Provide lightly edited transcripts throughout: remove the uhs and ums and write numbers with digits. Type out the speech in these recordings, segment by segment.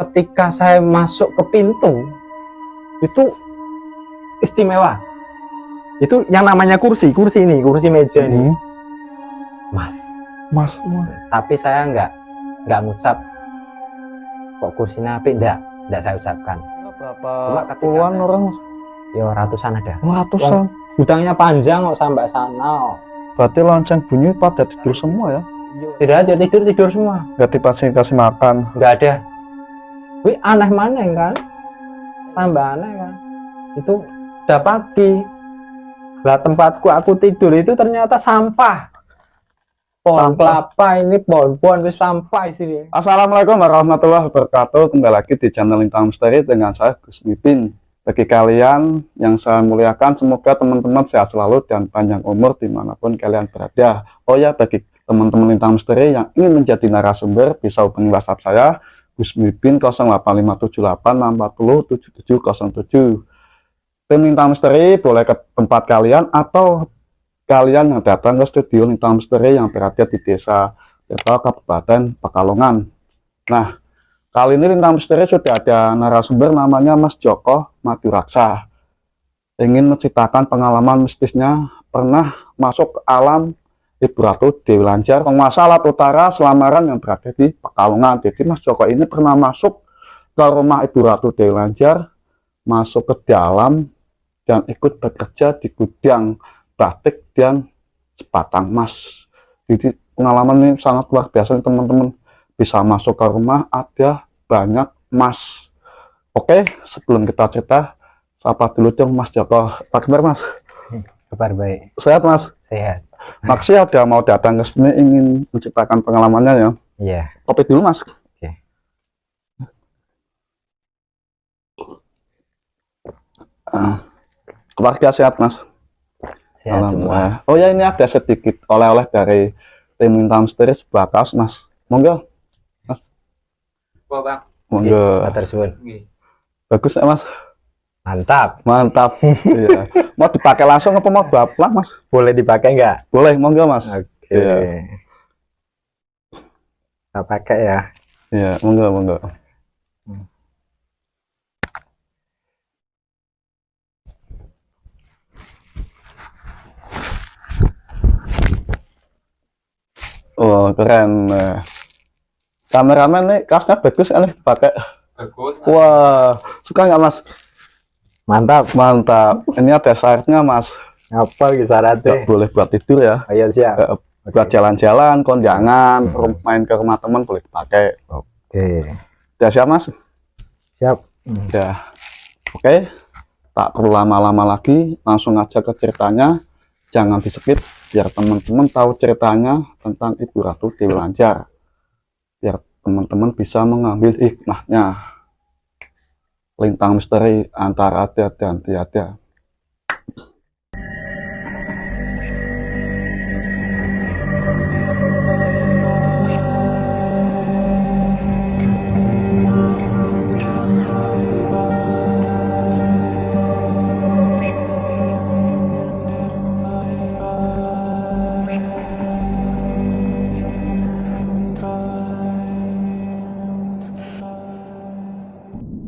ketika saya masuk ke pintu itu istimewa. Itu yang namanya kursi ini, kursi meja ini, Mas. Tapi saya nggak ngucap kok kursinya apik, enggak saya ucapkan. Berapa puluhan orang? Ya ratusan ada. Ratusan. Gudangnya panjang kok sampai sana. Berarti lonceng bunyi pada tidur semua ya? Tidak ada, tidur semua. Nggak dikasih makan? Nggak ada. Wih, aneh mana kan? Tambah aneh kan? Itu udah pagi. Lah tempatku aku tidur itu ternyata sampah. Pohon kelapa ini, pohon wis sampah sini. Assalamualaikum warahmatullahi wabarakatuh. Kembali lagi di channel Lintang Misteri dengan saya Gus Mipin. Bagi kalian yang saya muliakan, semoga teman-teman sehat selalu dan panjang umur dimanapun kalian berada. Oh ya, bagi teman-teman Lintang Misteri yang ingin menjadi narasumber, bisa hubungi WhatsApp saya Gus Mipin 085784077707. Tim Lintang Misteri boleh ke tempat kalian atau kalian yang datang ke studio Lintang Misteri yang berada di Desa Tirta, Kabupaten Pekalongan. Nah, kali ini Lintang Misteri sudah ada narasumber namanya Mas Joko Maduraksa. Ingin menceritakan pengalaman mistisnya pernah masuk ke alam Ibu Ratu Dewi Lanjar, penguasa Laut Utara Selamaran yang berada di Pekalongan. Jadi Mas Joko ini pernah masuk ke rumah Ibu Ratu Dewi Lanjar, masuk ke dalam dan ikut bekerja di gudang batik dan sebatang emas. Jadi pengalaman ini sangat luar biasa teman-teman. Bisa masuk ke rumah ada banyak emas. Oke, sebelum kita cerita, sapa dulu dong Mas Joko. Apa kabar Mas? Kabar baik. Sehat Mas? Sehat. Maksudnya ada mau datang ke sini ingin menceritakan pengalamannya ya? Iya. Kopi dulu Mas. Oke. Keluarga sehat Mas? Sehat semua. Oh ya, ini ada sedikit oleh-oleh dari tim Lintang Misteri sebelah kaos Mas. Monggo Mas. Oh, Bang. Monggo. Bagus ya Mas? Mantap. Iya. Mau dipakai langsung apa mau baplak Mas? Boleh dipakai nggak? Boleh, monggo Mas. Oke. Iya. Kita pakai ya. Iya, monggo. Oh, keren. Kameramen nih kaosnya bagus kan nih dipakai. Bagus. Wah, suka nggak Mas? Mantap. Ini ada syaratnya Mas. Apa syaratnya? Boleh buat tidur ya. Oh, iya siap. Buat jalan-jalan, kondangan, main ke rumah teman boleh dipakai. Oke. Udah siap Mas? Siap. Udah. Oke. Tak perlu lama-lama lagi, langsung aja ke ceritanya. Jangan di-skip biar teman-teman tahu ceritanya tentang Ibu Ratu Dewi Lanjar. Biar teman-teman bisa mengambil hikmahnya. Lintang Misteri antara ada dan tiada.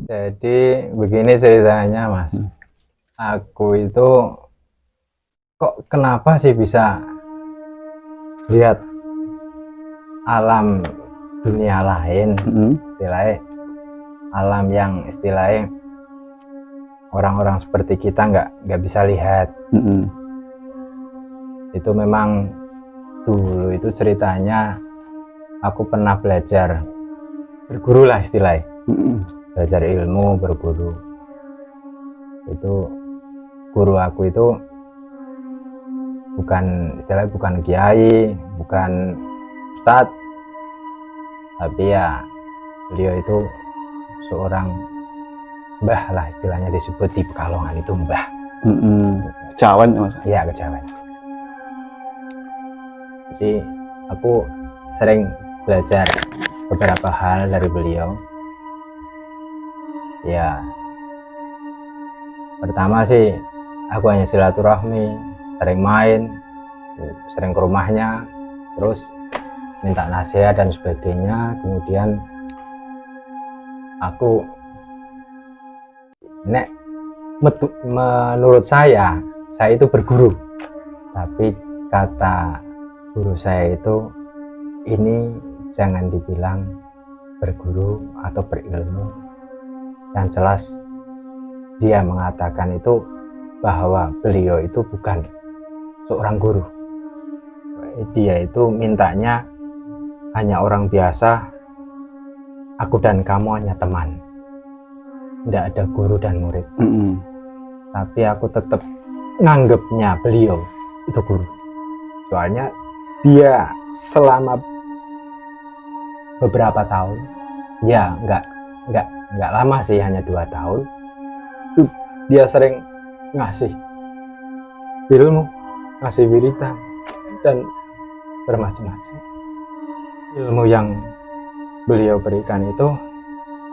Jadi begini ceritanya Mas. Aku itu kok kenapa sih bisa lihat alam dunia lain, istilahnya alam yang istilahnya orang-orang seperti kita nggak bisa lihat. Itu memang dulu itu ceritanya aku pernah belajar berguru lah istilahnya. Belajar ilmu, berguru. Itu guru aku itu bukan istilahnya bukan kiai, bukan ustadz, tapi ya beliau itu seorang mbah lah istilahnya, disebut di Pekalongan itu mbah. Kejawen Mas? Iya, kejawen. Jadi aku sering belajar beberapa hal dari beliau. Ya, pertama sih aku hanya silaturahmi, sering main, sering ke rumahnya, terus minta nasihat dan sebagainya. Kemudian aku nek menurut saya itu berguru, tapi kata guru saya itu, ini jangan dibilang berguru atau berilmu. Yang jelas dia mengatakan itu bahwa beliau itu bukan seorang guru, dia itu mintanya hanya orang biasa, aku dan kamu hanya teman, tidak ada guru dan murid. Tapi aku tetap nganggepnya beliau itu guru, soalnya dia selama beberapa tahun, ya nggak lama sih, hanya 2 tahun, tuh dia sering ngasih ilmu, ngasih wiridan dan bermacam-macam. Ilmu yang beliau berikan itu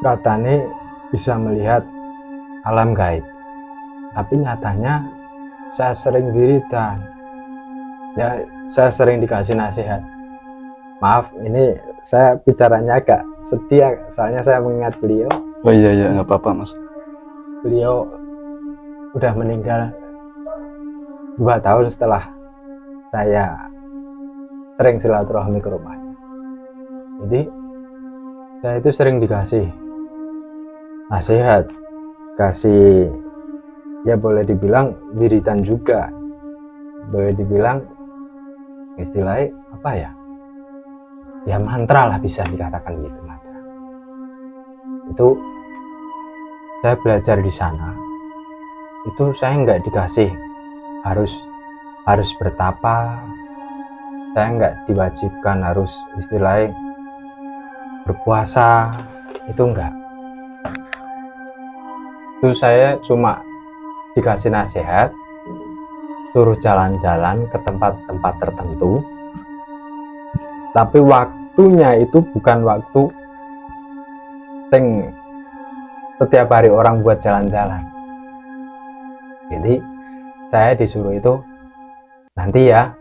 katanya bisa melihat alam gaib, tapi nyatanya saya sering wiridan, ya saya sering dikasih nasihat. Maaf, ini saya bicaranya agak sedih soalnya saya mengingat beliau. Oh iya nggak apa-apa Mas. Beliau udah meninggal 2 tahun setelah saya sering silaturahmi ke rumahnya. Jadi saya itu sering dikasih nasihat, kasih, ya boleh dibilang wiridan juga, boleh dibilang istilahnya apa ya, ya mantra lah, bisa dikatakan gitu, mantra. Itu saya belajar di sana, itu saya nggak dikasih harus bertapa, saya nggak diwajibkan harus istilahnya berpuasa, itu enggak. Itu saya cuma dikasih nasihat, suruh jalan-jalan ke tempat-tempat tertentu, tapi waktunya itu bukan waktu sing setiap hari orang buat jalan-jalan. Jadi saya disuruh itu nanti ya,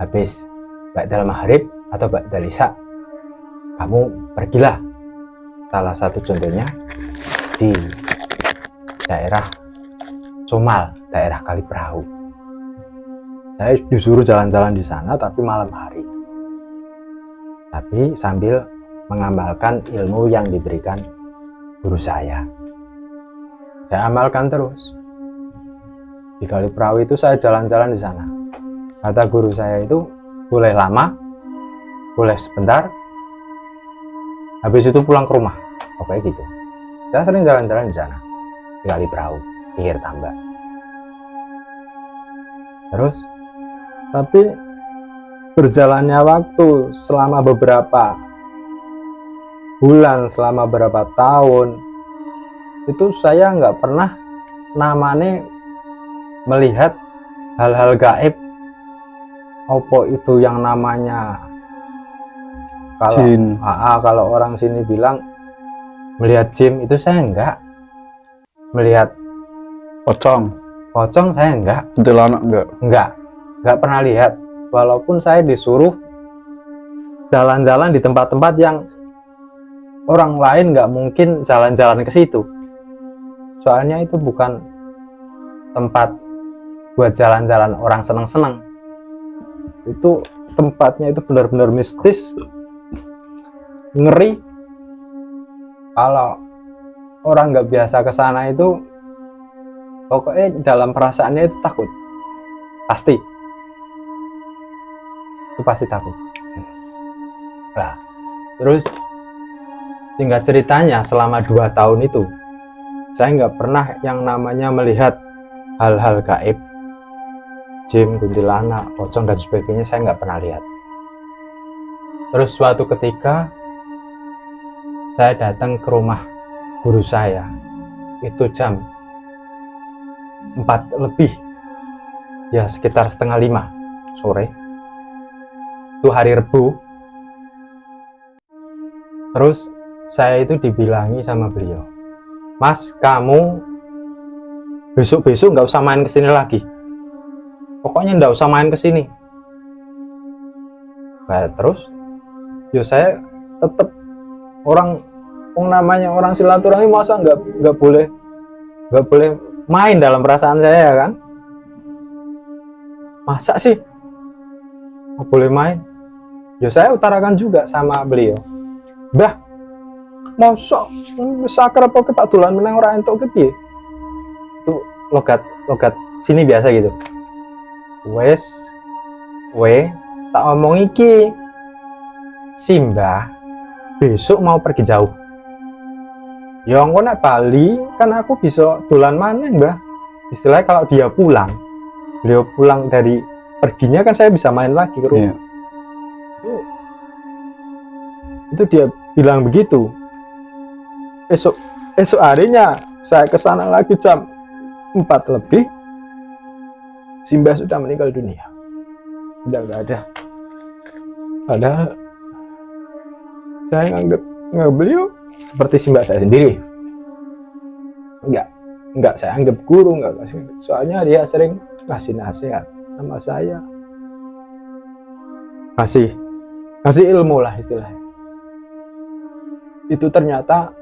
habis ba'dal maghrib atau ba'dal isya, kamu pergilah, salah satu contohnya di daerah Comal, daerah Kaliperahu. Saya disuruh jalan-jalan di sana tapi malam hari, tapi sambil mengamalkan ilmu yang diberikan guru saya amalkan terus. Di Kaliperahu itu saya jalan-jalan di sana, kata guru saya itu boleh lama, boleh sebentar, habis itu pulang ke rumah, pokoknya gitu. Saya sering jalan-jalan di sana, di Kaliperahu, pinggir tambak. Terus, tapi berjalannya waktu selama beberapa bulan, selama beberapa tahun, itu saya nggak pernah namanya melihat hal-hal gaib. Apa itu yang namanya jin? Kalau orang sini bilang melihat jin, itu saya enggak. Melihat Pocong saya enggak. kuntilanak enggak pernah lihat, walaupun saya disuruh jalan-jalan di tempat-tempat yang orang lain nggak mungkin jalan-jalan ke situ, soalnya itu bukan tempat buat jalan-jalan orang seneng-seneng. Itu tempatnya itu benar-benar mistis, ngeri. Kalau orang nggak biasa ke sana itu pokoknya dalam perasaannya itu takut, pasti takut. Nah, terus singkat ceritanya selama 2 tahun itu saya nggak pernah yang namanya melihat hal-hal gaib, jin, kuntilanak, pocong dan sebagainya, saya nggak pernah lihat. Terus suatu ketika saya datang ke rumah guru saya, itu jam 4 lebih, ya sekitar 4:30 sore, itu hari Rebu. Terus saya itu dibilangi sama beliau, Mas, kamu besok-besok nggak usah main kesini lagi, pokoknya nggak usah main kesini. Nah, terus ya saya tetap, orang namanya orang silaturahmi masa nggak boleh main dalam perasaan saya kan? Masa sih nggak boleh main? Ya saya utarakan juga sama beliau, Mbah, masa sakar apa tak dolan meneng ora entuk piye? Itu logat sini biasa gitu. Wes tak omong iki, si Mbah besok mau pergi jauh. Ya engko nek Bali kan aku bisa dolan maneng, Mbah. Istilahnya kalau dia pulang, beliau pulang dari perginya kan saya bisa main lagi ke rumah. Itu dia bilang begitu. Esok harinya saya ke sana lagi jam 4 lebih. Si Mbah sudah meninggal dunia. Udah nggak ada. Padahal saya nganggap beliau seperti si Mbah saya sendiri. Enggak saya anggap guru, enggak. Soalnya dia sering kasih nasihat sama saya. Kasih ilmu lah istilahnya. Itu ternyata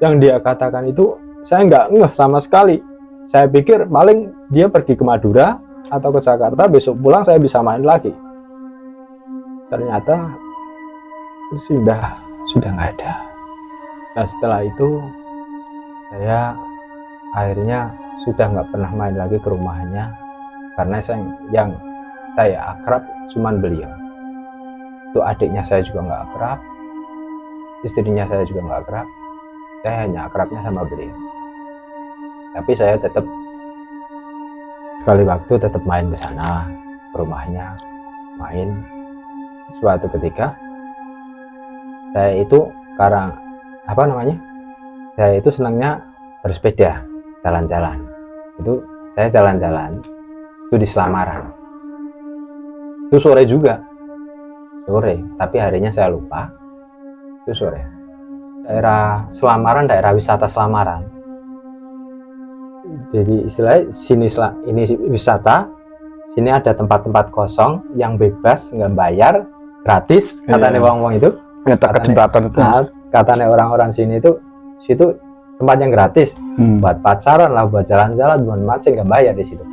yang dia katakan itu saya nggak ngeh sama sekali. Saya pikir paling dia pergi ke Madura atau ke Jakarta, besok pulang saya bisa main lagi. Ternyata si Mbah sudah nggak ada. Nah setelah itu saya akhirnya sudah nggak pernah main lagi ke rumahnya, karena yang saya akrab cuman beliau. Itu adiknya saya juga nggak akrab, istrinya saya juga nggak akrab. Saya hanya akrabnya sama beliau. Tapi saya tetap sekali waktu tetap main ke sana, ke rumahnya, main. Suatu ketika saya itu saya itu senangnya bersepeda, jalan-jalan. Itu saya jalan-jalan itu di Selamaran. Itu sore juga, tapi harinya saya lupa. Itu sore. Daerah Selamaran, daerah wisata Selamaran. Jadi istilahnya ini wisata. Sini ada tempat-tempat kosong yang bebas, nggak bayar, gratis. Katanya wong-wong itu. Dekat jembatan itu. Katanya orang-orang sini itu, situ tempat yang gratis. Buat pacaran lah, buat jalan-jalan, buat mancing, nggak bayar di situ.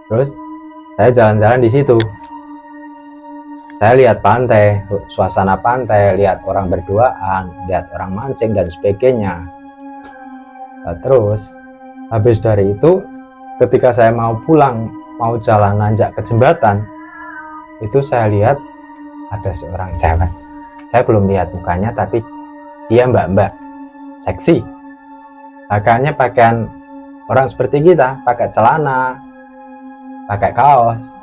Terus saya jalan-jalan di situ. Saya lihat pantai, suasana pantai, lihat orang berduaan, lihat orang mancing dan sebagainya. Nah, terus habis dari itu, ketika saya mau pulang, mau jalan nanjak ke jembatan, itu saya lihat ada seorang cewek. Saya belum lihat mukanya, tapi dia mbak-mbak, seksi. Pakaiannya pakaian orang seperti kita, pakai celana, pakai kaos,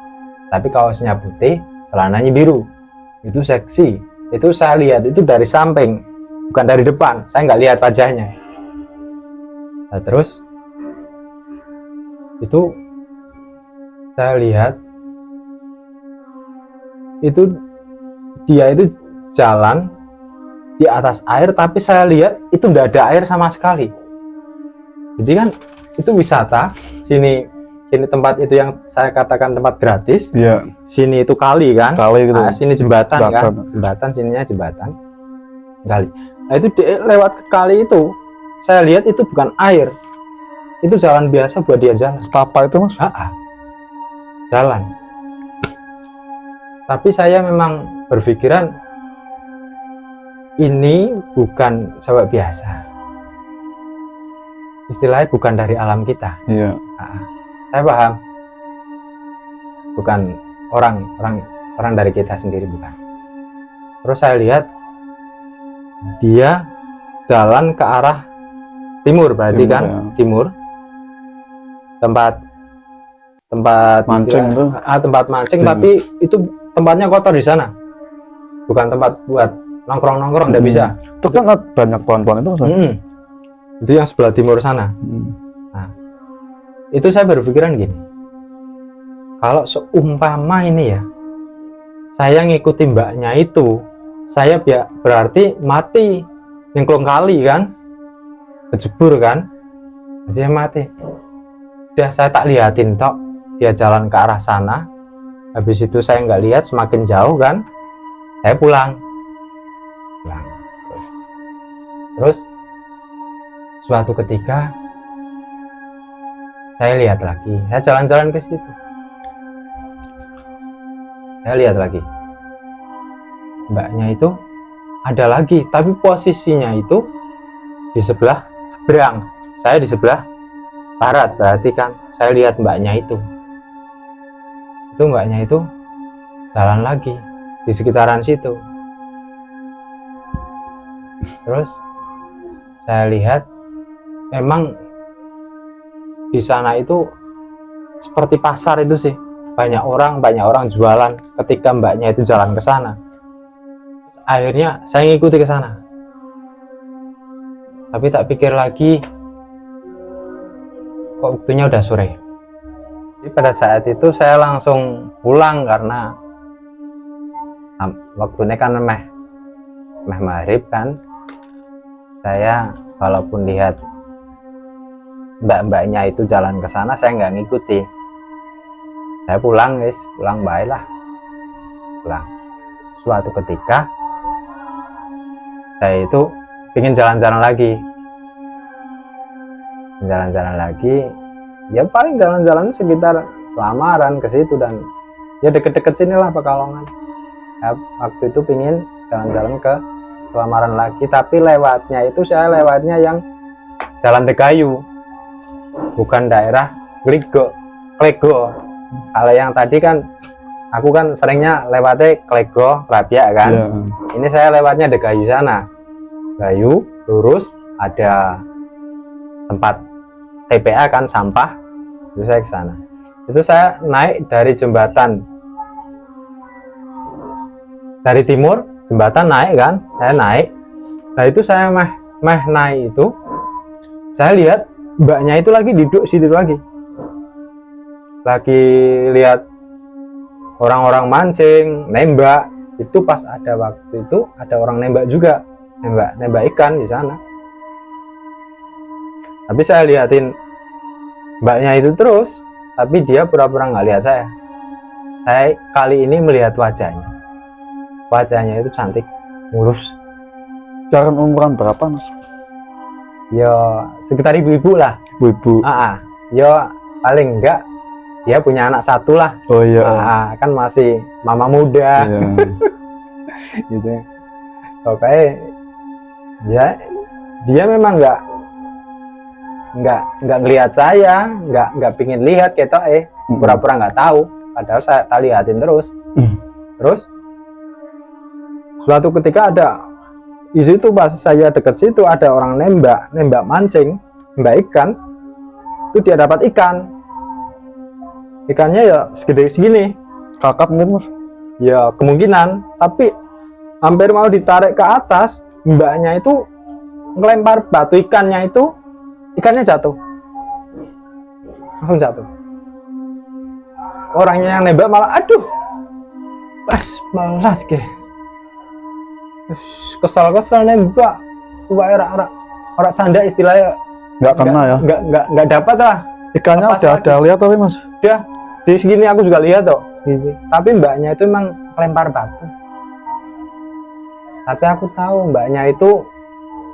tapi kaosnya putih, celananya biru. Itu seksi. Itu saya lihat itu dari samping, bukan dari depan. Saya nggak lihat wajahnya. Nah, terus itu saya lihat itu dia itu jalan di atas air, tapi saya lihat itu nggak ada air sama sekali. Jadi kan itu wisata, sini tempat itu yang saya katakan tempat gratis. Iya. Sini itu kali kan, Kali gitu. Nah, sini jembatan kan, jembatan, sininya jembatan, kali. Nah itu lewat ke kali itu, saya lihat itu bukan air, itu jalan biasa buat dia jalan. Apa itu mas? Jalan. Tapi saya memang berpikiran ini bukan cewek biasa, istilahnya bukan dari alam kita. Iya. Saya paham, bukan orang dari kita sendiri, bukan. Terus saya lihat dia jalan ke arah timur, berarti timur, kan ya. Timur, tempat mancing itu. Tempat mancing, tapi itu tempatnya kotor di sana, bukan tempat buat nongkrong nggak bisa. Itu kan banyak pohon-pohon itu. Itu yang sebelah timur sana. Nah, itu saya berpikiran gini, kalau seumpama ini ya, saya ngikuti mbaknya itu, saya berarti mati nyengklung kali kan, kejebur kan, jadi mati. Udah saya tak liatin tok, dia jalan ke arah sana. Habis itu saya nggak lihat, semakin jauh kan, saya pulang. Terus suatu ketika saya lihat lagi, saya jalan-jalan ke situ, saya lihat lagi mbaknya itu ada lagi, tapi posisinya itu di sebelah seberang, saya di sebelah barat, berarti kan saya lihat mbaknya itu mbaknya itu jalan lagi di sekitaran situ. Terus saya lihat memang di sana itu seperti pasar itu sih, banyak orang jualan. Ketika mbaknya itu jalan ke sana, akhirnya saya ngikuti ke sana. Tapi tak pikir lagi, kok waktunya udah sore. Jadi pada saat itu saya langsung pulang karena waktunya kan meh maghrib kan. Saya walaupun lihat mbak-mbaknya itu jalan ke sana, saya nggak ngikuti. Saya pulang guys, pulang baiklah. Pulang. Suatu ketika saya itu ingin jalan-jalan lagi. Jalan-jalan lagi, ya paling jalan-jalan sekitar Selamaran ke situ dan ya deket-deket sinilah Pekalongan. Ya, waktu itu pingin jalan-jalan ke Selamaran lagi, tapi lewatnya itu saya lewatnya yang Jalan Dekayu, bukan daerah Klego. Kalau yang tadi kan aku kan seringnya lewatnya Klego, Rabiak kan. Yeah. Ini saya lewatnya Dekayu sana. Dekayu lurus ada tempat TPA kan, sampah. Itu saya ke sana. Itu saya naik dari jembatan dari timur, jembatan naik kan, saya naik. Nah itu saya meh naik itu, saya lihat mbaknya itu lagi duduk situ lagi lihat orang-orang mancing, nembak. Itu pas ada waktu itu ada orang nembak juga, nembak ikan di sana. Tapi saya liatin mbaknya itu terus, tapi dia pura-pura nggak lihat saya. Saya kali ini melihat wajahnya itu cantik, mulus. Jalan umuran berapa mas? Ya sekitar ibu-ibu lah. Ibu-ibu. Ya paling enggak dia punya anak satu lah. Oh iya. Kan masih mama muda. Iya. Gitu. Oke. Ya dia memang nggak ngelihat saya, nggak pingin lihat ketok pura-pura nggak tahu, padahal saya tak lihatin terus. Terus suatu ketika ada di situ, pas saya deket situ ada orang nembak mancing, nembak ikan. Itu dia dapat ikannya ya segede segini, kakap mungkin mas? Ya kemungkinan, tapi hampir mau ditarik ke atas, mbaknya itu ngelempar batu ikannya itu. Ikannya jatuh, langsung jatuh. Orangnya yang nembak malah, aduh, malas ke, kesal nembak, orang canda istilahnya. Nggak kena ya? Nggak dapat lah. Ikannya ada lihat tapi mas? Udah di segini aku juga lihat toh. Tapi mbaknya itu emang lempar batu. Tapi aku tahu mbaknya itu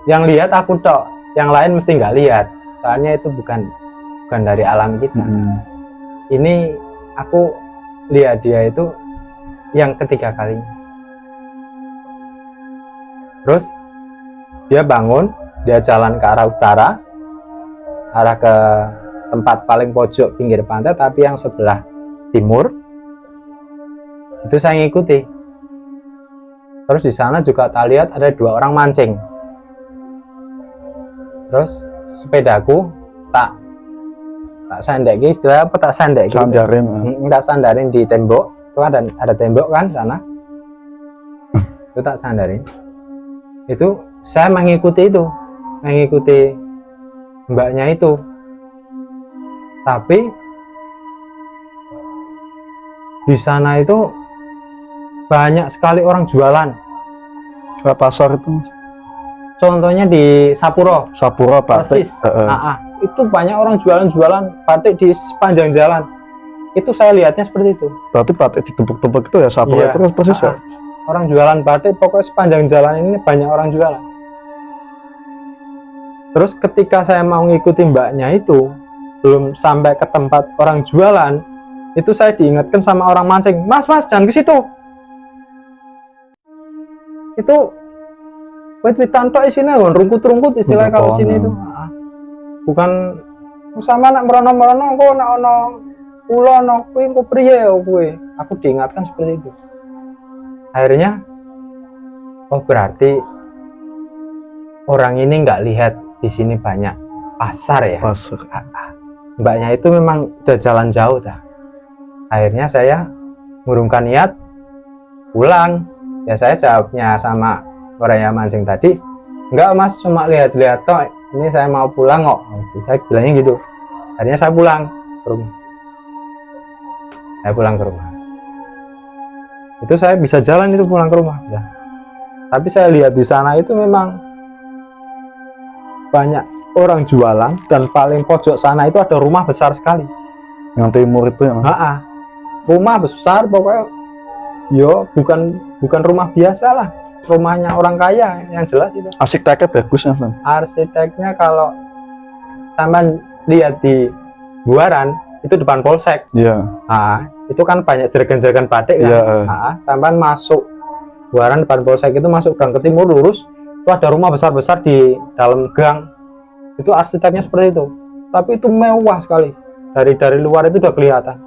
yang lihat aku toh. Yang lain mesti nggak lihat, soalnya itu bukan dari alam kita. Ini aku lihat dia itu yang ketiga kalinya. Terus dia bangun, dia jalan ke arah utara, arah ke tempat paling pojok pinggir pantai, tapi yang sebelah timur. Itu saya ngikuti. Terus di sana juga tak lihat ada 2 orang mancing. Terus sepedaku tak sandakin, istilah apa, tak sandakin, sandarin di tembok. Itu ada tembok kan sana, itu tak sandarin. Itu saya mengikuti mbaknya itu. Tapi di sana itu banyak sekali orang jualan. Kayak pasar itu mas? Contohnya di Sapuro batik. Itu banyak orang jualan batik di sepanjang jalan. Itu saya lihatnya seperti itu. Berarti batik ditempuk-tempuk itu ya Sapuro itu kan persis ya? Orang jualan batik pokoknya sepanjang jalan ini banyak orang jualan. Terus ketika saya mau ngikuti mbaknya itu, belum sampai ke tempat orang jualan, itu saya diingatkan sama orang mancing, mas jangan ke situ, itu wit-witan tok isine rungkut-rungkut istilahnya kalau sini itu. Bukan sama nak merono-merono kok nak ono ulo ono kuwi kok priye kuwi. Aku diingatkan seperti itu. Akhirnya oh berarti orang ini nggak lihat di sini banyak pasar ya. Pasar. Mbaknya itu memang udah jalan jauh dah. Akhirnya saya mengurungkan niat pulang. Ya saya jawabnya sama orang yang mancing tadi, enggak mas, cuma lihat-lihat toh, ini saya mau pulang kok. Saya bilangnya gitu. Akhirnya saya pulang ke rumah. Saya pulang ke rumah. Itu saya bisa jalan itu pulang ke rumah bisa. Tapi saya lihat di sana itu memang banyak orang jualan, dan paling pojok sana itu ada rumah besar sekali. Yang timur itu ya mas? Rumah besar pokoknya. Yo bukan rumah biasa lah, rumahnya orang kaya yang jelas itu. Arsiteknya bagus ya mas? Arsiteknya kalau sama lihat di Buaran itu depan polsek. Iya. Itu kan banyak jeragan-jeragan batik kan. Iya. Sampai masuk Buaran depan polsek itu masuk gang ke timur lurus, itu ada rumah besar-besar di dalam gang. Itu arsiteknya seperti itu. Tapi itu mewah sekali. Dari luar itu udah kelihatan.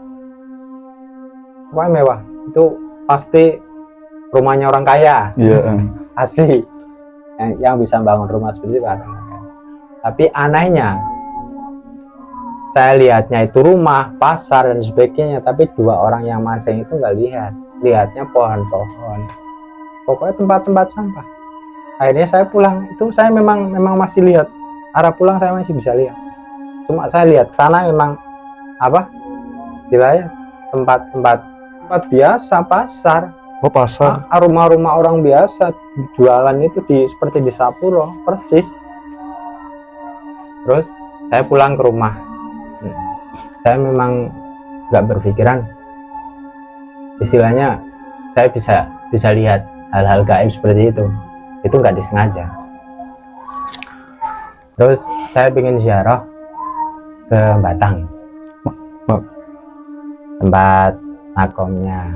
Wah mewah. Itu pasti rumahnya orang kaya. Iya. Pasti yang bisa bangun rumah seperti itu kan. Tapi anehnya saya lihatnya itu rumah, pasar dan sebagainya, tapi dua orang yang mancing itu nggak lihatnya pohon-pohon, pokoknya tempat-tempat sampah. Akhirnya saya pulang, itu saya memang masih lihat arah pulang, saya masih bisa lihat. Cuma saya lihat sana memang apa istilahnya tempat biasa, pasar. Oh pasar. Rumah-rumah orang biasa jualan itu seperti di Sapuro persis. Terus saya pulang ke rumah. Saya memang nggak berpikiran, istilahnya saya bisa lihat hal-hal gaib seperti itu nggak disengaja. Terus saya ingin ziarah ke Batang, tempat makomnya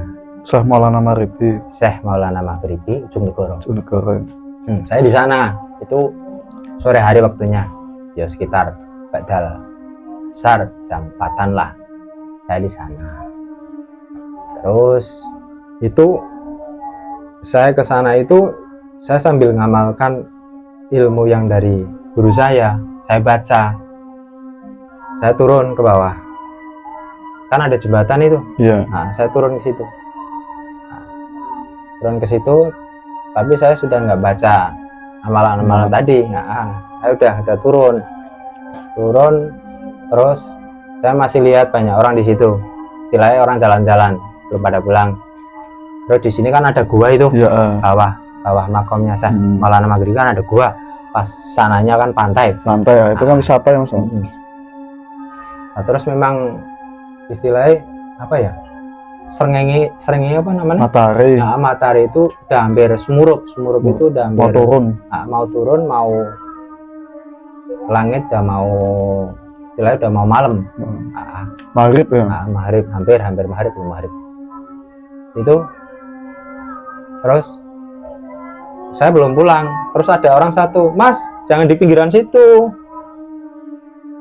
Syekh Maulana Maghribi. Syekh Maulana Maghribi Ujung Negoro. Saya di sana itu sore hari waktunya, ya sekitar badal besar jam 4-an lah saya di sana. Terus itu saya ke sana itu saya sambil ngamalkan ilmu yang dari guru saya baca. Saya turun ke bawah, kan ada jembatan itu. Iya. Saya turun ke situ. Tapi saya sudah nggak baca amalan-amalan tadi. Saya udah turun. Terus saya masih lihat banyak orang di situ, istilahnya orang jalan-jalan belum pada pulang. Terus di sini kan ada gua itu, bawah makomnya Syekh Maulana Maghribi kan ada gua. Pas sananya kan pantai ya, itu kan wisata ya mas. Terus memang istilahnya apa ya, serengi apa namanya, matahari itu udah hampir sumurup itu udah hampir mau turun mau langit udah mau istilahnya udah mau malam. Maghrib ya. Maghrib, hampir maghrib itu. Terus saya belum pulang, terus ada orang satu, mas jangan di pinggiran situ,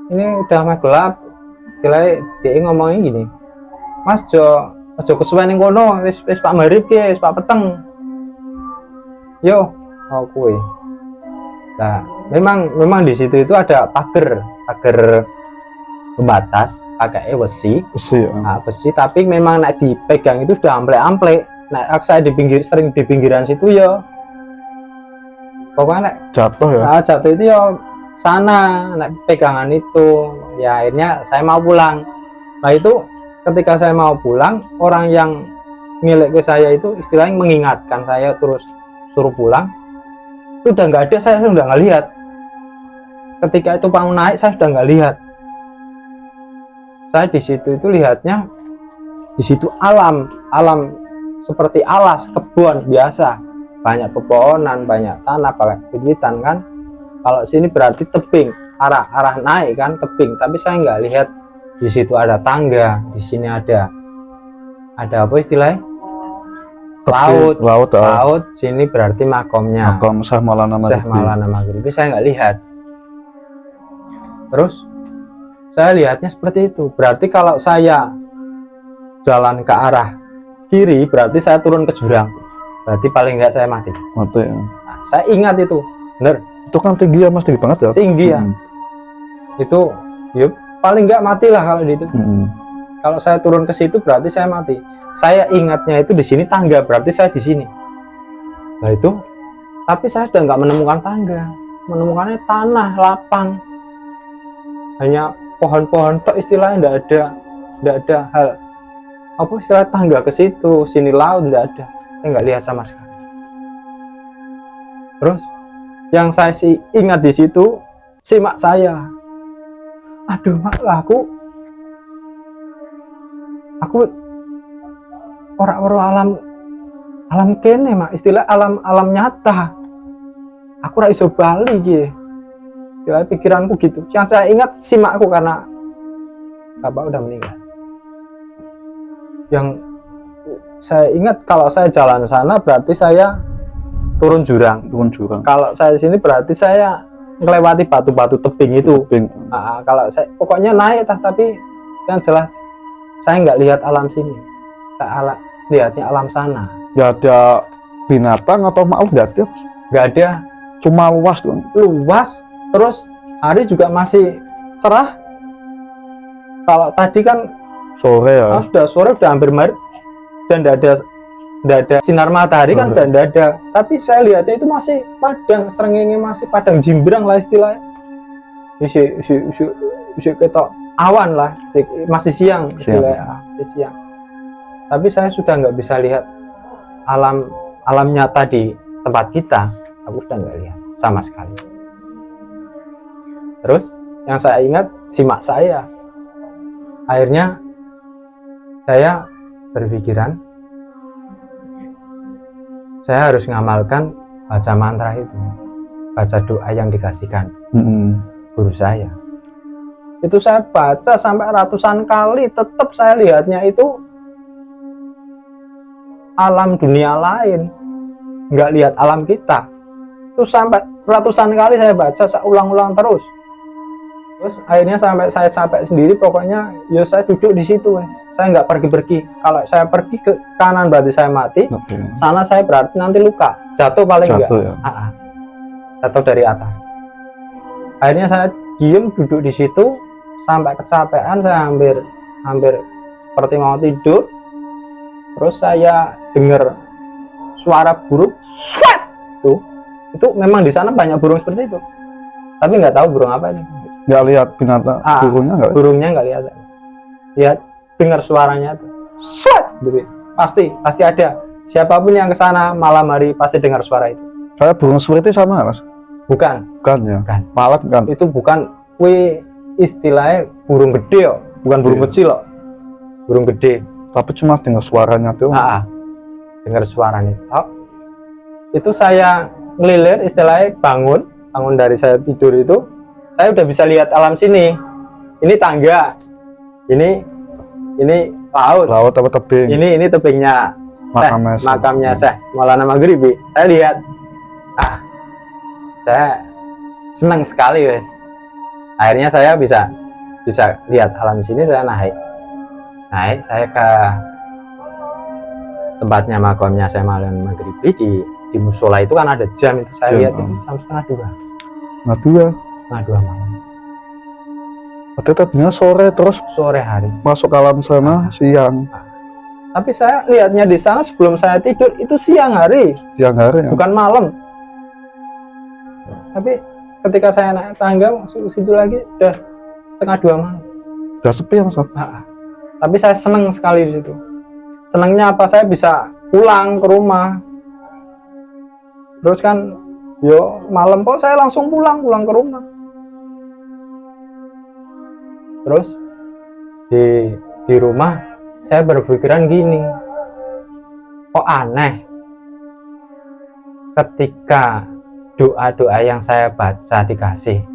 ini udah mau gelap. Istilahnya dia ngomongnya gini, mas ojo kesuwen ning kono, wis pak maghrib ki, wis pak peteng yo. Kuwi nah memang di situ itu ada pagar pembatas pakai besi ya. Besi, tapi memang naik dipegang itu sudah amplek. Nah, saya sering di pinggiran situ ya. Pokoknya jatuh itu ya sana naik pegangan itu. Ya akhirnya saya mau pulang. Nah itu ketika saya mau pulang, orang yang milik ke saya itu istilahnya mengingatkan saya terus suruh pulang. Itu udah nggak ada, saya sudah nggak lihat. Ketika itu mau naik saya sudah nggak lihat. Saya di situ itu lihatnya, di situ alam seperti alas kebun biasa, banyak pepohonan, banyak tanah, banyak bibit kan. Kalau sini berarti tebing, arah naik kan tebing, tapi saya nggak lihat di situ ada tangga, di sini ada apa istilahnya? Laut. Sini berarti makomnya. Makom Syekh Maulana Maghribi. Saya nggak lihat. Terus saya lihatnya seperti itu. Berarti kalau saya jalan ke arah kiri, berarti saya turun ke jurang. Berarti paling nggak saya mati. Mati ya. Nah, saya ingat itu, bener. Itu kan tinggi ya mas, tinggi banget ya. Tinggi ya. Itu, yuk paling nggak mati lah kalau di itu. Kalau saya turun ke situ berarti saya mati. Saya ingatnya itu di sini tangga, berarti saya di sini. Nah itu, tapi saya sudah nggak menemukan tangga, menemukannya tanah lapang, hanya pohon-pohon tok istilahnya, nggak ada hal apa istilah tangga ke situ, sini laut nggak ada, saya nggak lihat sama sekali. Terus yang saya sih ingat di situ si mak saya, aduh mak lah aku orang-orang alam kene mak, istilah alam nyata. Aku ra iso bali iki. Istilah pikiranku gitu. Yang saya ingat si makku karena bapak udah meninggal. Yang saya ingat kalau saya jalan sana berarti saya turun jurang. Kalau saya di sini berarti saya melewati batu-batu tebing itu. Nah, kalau saya pokoknya naik tapi yang jelas saya nggak lihat alam sini. Saya lihatnya alam sana. Nggak ada binatang atau makhluk, nggak ada, cuma luas dong. Luas, terus hari juga masih cerah. Kalau tadi kan sore ya, sudah sore, udah hampir maghrib dan nggak ada sinar matahari kan, udah nggak ada. Tapi saya lihatnya itu masih padang, srengenge masih padang jimbrang lah istilahnya. Isi ketok awan lah, masih siang istilahnya, masih siang. Tapi saya sudah nggak bisa lihat alam nyata di tempat kita. Aku sudah nggak lihat sama sekali. Terus yang saya ingat si mak saya. Akhirnya saya berpikiran saya harus ngamalkan baca mantra itu, baca doa yang dikasihkan guru saya. Itu saya baca sampai ratusan kali, tetap saya lihatnya itu alam dunia lain, nggak lihat alam kita. Itu sampai ratusan kali saya baca, saya ulang-ulang terus. Terus akhirnya sampai saya capek sendiri, pokoknya ya saya duduk di situ, saya nggak pergi-pergi. Kalau saya pergi ke kanan berarti saya mati, sana saya berarti nanti luka, jatuh paling enggak, ya? Jatuh dari atas. Akhirnya saya diem duduk di situ sampai kecapean, saya hampir seperti mau tidur. Terus saya dengar suara burung, swat, itu memang di sana banyak burung seperti itu, tapi nggak tahu burung apa ini. Nggak lihat binatang, burungnya nggak lihat. Lihat, dengar suaranya tuh, swat, pasti ada. Siapapun yang kesana malam hari pasti dengar suara itu. Saya burung seperti sama mas? Bukan ya. Bukan. Malah kan? Itu bukan, istilahnya burung gede, bukan burung kecil loh, burung gede. Tapi cuma dengar suaranya tuh. Dengar suaranya. Itu saya ngelilir, istilahnya bangun dari saya tidur itu, saya udah bisa lihat alam sini. Ini tangga, ini laut apa tebing. Ini tebingnya makamnya Syekh Maulana Maghribi. Saya lihat, saya senang sekali guys. Akhirnya saya bisa lihat alam sini. Saya naik saya ke tempatnya makamnya Syekh Maulana Maghribi di musola itu kan ada jam itu, saya lihat itu jam setengah dua malam. Berarti tadinya sore hari masuk alam sana siang. Tapi saya lihatnya di sana sebelum saya tidur itu siang hari ya? Bukan malam. Tapi ketika saya naik tangga masuk ke situ lagi udah setengah 2 malam. Udah sepi ya mas? Tapi saya senang sekali di situ. Senangnya apa? Saya bisa pulang ke rumah. Terus kan, malam kok saya langsung pulang ke rumah. Terus di rumah saya berpikiran gini, kok aneh. Ketika doa-doa yang saya baca dikasih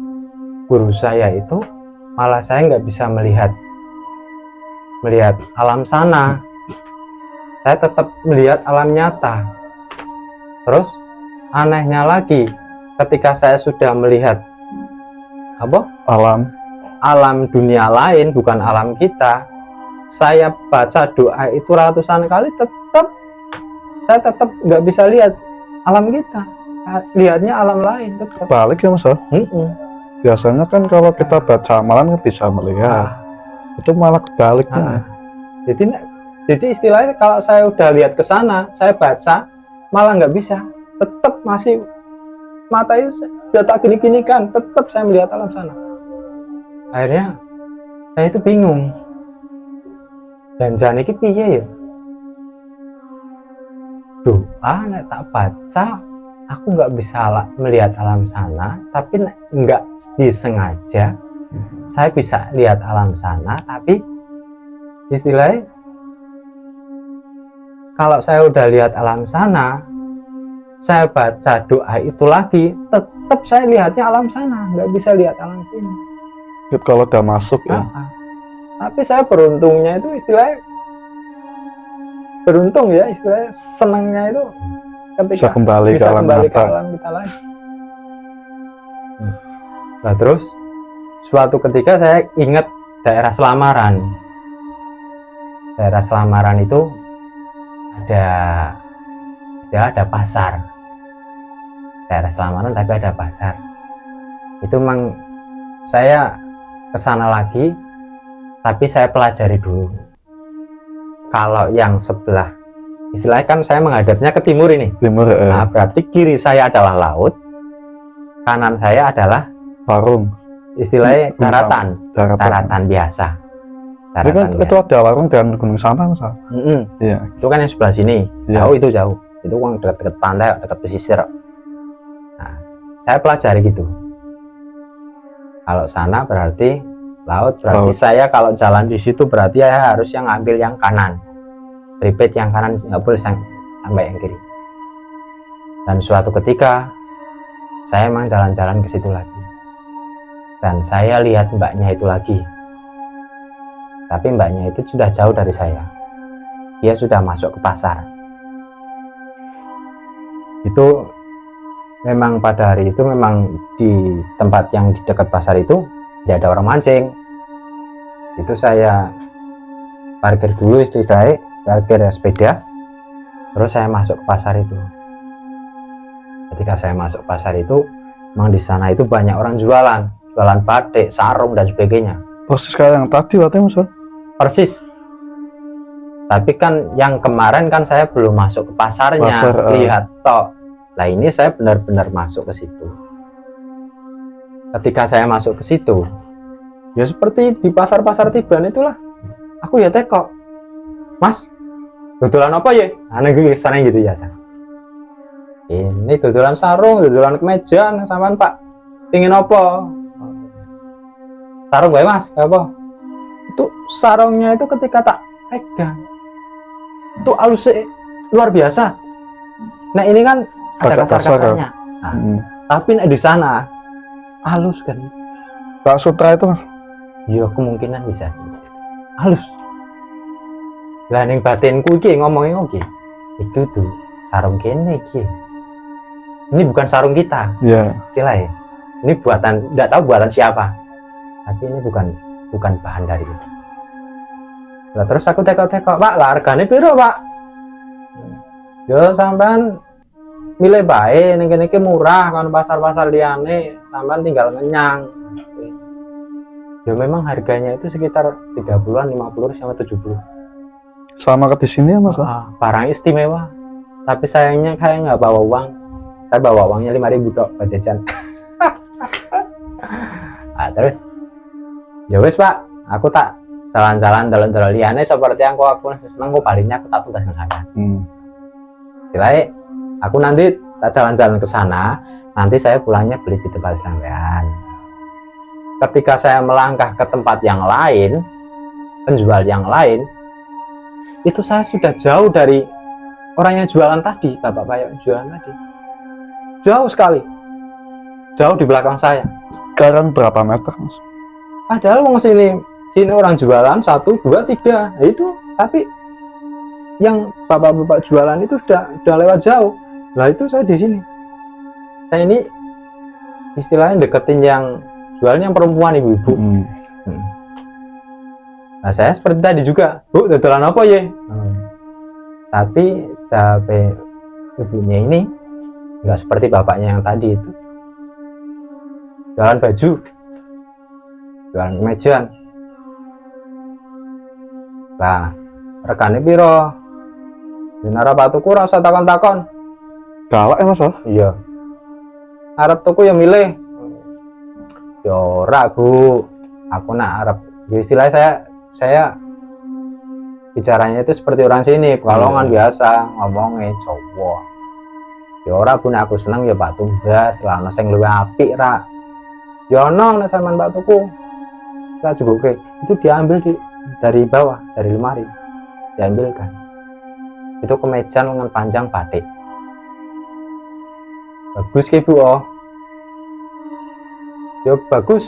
guru saya itu malah saya nggak bisa melihat alam sana. Saya tetap melihat alam nyata. Terus anehnya lagi, ketika saya sudah melihat alam dunia lain, bukan alam kita, saya baca doa itu ratusan kali, saya tetap nggak bisa lihat alam kita, lihatnya alam lain tetap. Balik ya Mas. Biasanya kan kalau kita baca amalan kan bisa melihat, itu malah kebaliknya. Jadi istilahnya kalau saya udah lihat ke sana, saya baca malah nggak bisa, tetap masih mata itu udah tak gini-gini kan, tetap saya melihat alam sana. Akhirnya saya itu bingung, dan jangan iki piye ya, doa nek tak baca aku nggak bisa melihat alam sana, tapi nggak disengaja saya bisa lihat alam sana. Tapi istilahnya kalau saya udah lihat alam sana, saya baca doa itu lagi, tetap saya lihatnya alam sana, nggak bisa lihat alam sini. Kalau udah masuk ya. Tapi saya beruntungnya itu istilahnya beruntung ya, istilahnya senangnya itu ketika bisa kembali ke alam kita lagi. Nah terus suatu ketika saya ingat daerah Selamaran. Daerah Selamaran itu ada pasar. Daerah Selamaran tapi ada pasar. Itu memang saya kesana lagi, tapi saya pelajari dulu. Kalau yang sebelah, istilahnya kan saya menghadapnya ke timur ini. Nah, berarti kiri saya adalah laut, kanan saya adalah warung. Istilahnya daratan biasa. Itu ada warung dan gunung sana, Mas. Iya. Itu kan yang sebelah sini. Jauh. Itu kan dekat pantai, dekat pesisir. Nah, saya pelajari gitu. Kalau sana berarti laut, berarti saya kalau jalan di situ berarti ya harus yang ambil yang kanan, pripet yang kanan, nggak boleh sampai yang kiri. Dan suatu ketika saya emang jalan-jalan ke situ lagi, dan saya lihat mbaknya itu lagi, tapi mbaknya itu sudah jauh dari saya, dia sudah masuk ke pasar. Itu memang pada hari itu memang di tempat yang di dekat pasar itu tidak ada orang mancing. Itu saya parkir dulu, istri saya parkir sepeda, terus saya masuk ke pasar itu. Ketika saya masuk pasar itu, memang di sana itu banyak orang jualan batik, sarung dan sebagainya. Persis kayak yang tadi waktu Mas. Persis. Tapi kan yang kemarin kan saya belum masuk ke pasarnya, lihat tok. Nah ini saya benar-benar masuk ke situ. Ketika saya masuk ke situ, ya seperti di pasar-pasar Tiban itulah. Aku ya teko, Mas, dodolan apa ya? Aneh gue sana gitu ya. Ini dodolan sarung, dodolan kemeja, sampean Pak. Pingin apa? Sarung gue Mas, apa? Itu sarungnya itu ketika tak pegang, itu halusnya luar biasa. Nah ini kan ada kasar-kasarnya. Nah, tapi di sana halus kan. Pak Sutra itu Mas? Ya kemungkinan bisa halus. Lah ning batinku iki ngomongin oke. Itu tuh sarung kene iki. Ini bukan sarung kita. Iya. Istilahnya. Ini buatan, enggak tahu buatan siapa. Tapi ini bukan bahan dari itu. Lah terus aku teko-teko, Pak, lah hargane piro, Pak? Yo sampean milih bae ning kene iki murah kan pasar-pasar liyane, sampean tinggal ngenyang. Ya memang harganya itu sekitar 30-an, 50 sampai 70. Sama ke di sini ya Mas? Barang istimewa. Tapi sayangnya saya nggak bawa uang. Saya bawa uangnya 5.000 tok buat jajan. Nah, terus ya wes Pak, aku tak jalan-jalan dalan-dalan liyane seperti yang aku seneng kok baliknya aku tak tugas ke sana. Kirain aku nanti tak jalan-jalan ke sana, nanti saya pulangnya beli di tempat sampean. Ketika saya melangkah ke tempat yang lain, penjual yang lain, itu saya sudah jauh dari orang yang jualan tadi, bapak-bapak yang jualan tadi. Jauh sekali. jauh di belakang saya. Sekarang berapa meter, Mas? Padahal mau sini orang jualan 1, 2, 3, nah, itu tapi yang bapak-bapak jualan itu udah lewat jauh. Lah itu saya di sini. Saya ini istilahnya deketin yang jualnya yang perempuan, ibu-ibu. Nah saya seperti tadi juga, Bu, dodolan apa ya? Tapi capek ibunya ini nggak seperti bapaknya yang tadi itu. Jualan baju, jualan kemeja. Lah, regane piro? Dinara Pak tuku rasa takon-takon. Galak ya, Mas? Iya. Arep tuku ya milih. Ya ora, Bu. Aku nak arep. Istilahnya saya bicaranya itu seperti orang sini, Pekalongan biasa, ngomongnya Jawa. Ya ora, Bu, nek aku seneng ya Pak Tumbas, lah ana sing luwih apik ra. Ya ono nek sampean Pak tuku. Kita juga itu diambil dari bawah, dari lemari. Diambilkan. Itu kemeja lengan panjang batik. Bagus ke, Bu? Oh. Ya bagus.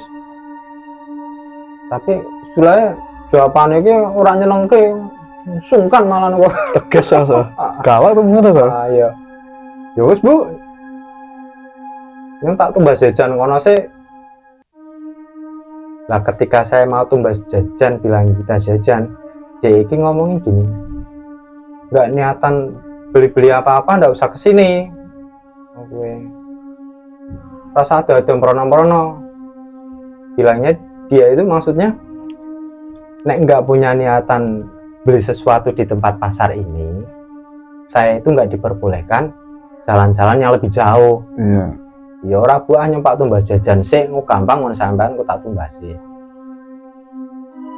Tapi sulai jawabannya ki ora nyenengke. Sungkan malah kok. Tegas ya. Galak tuh bener ya. Iya. Ya wis, Bu. Yang tak tumbas jajan kono sih. Lah ketika saya mau tumbas jajan, bilang kita jajan, dia iki ngomongin gini, nggak niatan beli-beli apa-apa, nggak usah kesini. Oke. Rasa ada merono-merono. Bilangnya dia itu maksudnya, nek nggak punya niatan beli sesuatu di tempat pasar ini, saya itu nggak diperbolehkan jalan-jalan yang lebih jauh. Iya. Ya ora, Bu, nyempak tumbas jajan sih, gampang mun sampean ku tak tumbasi.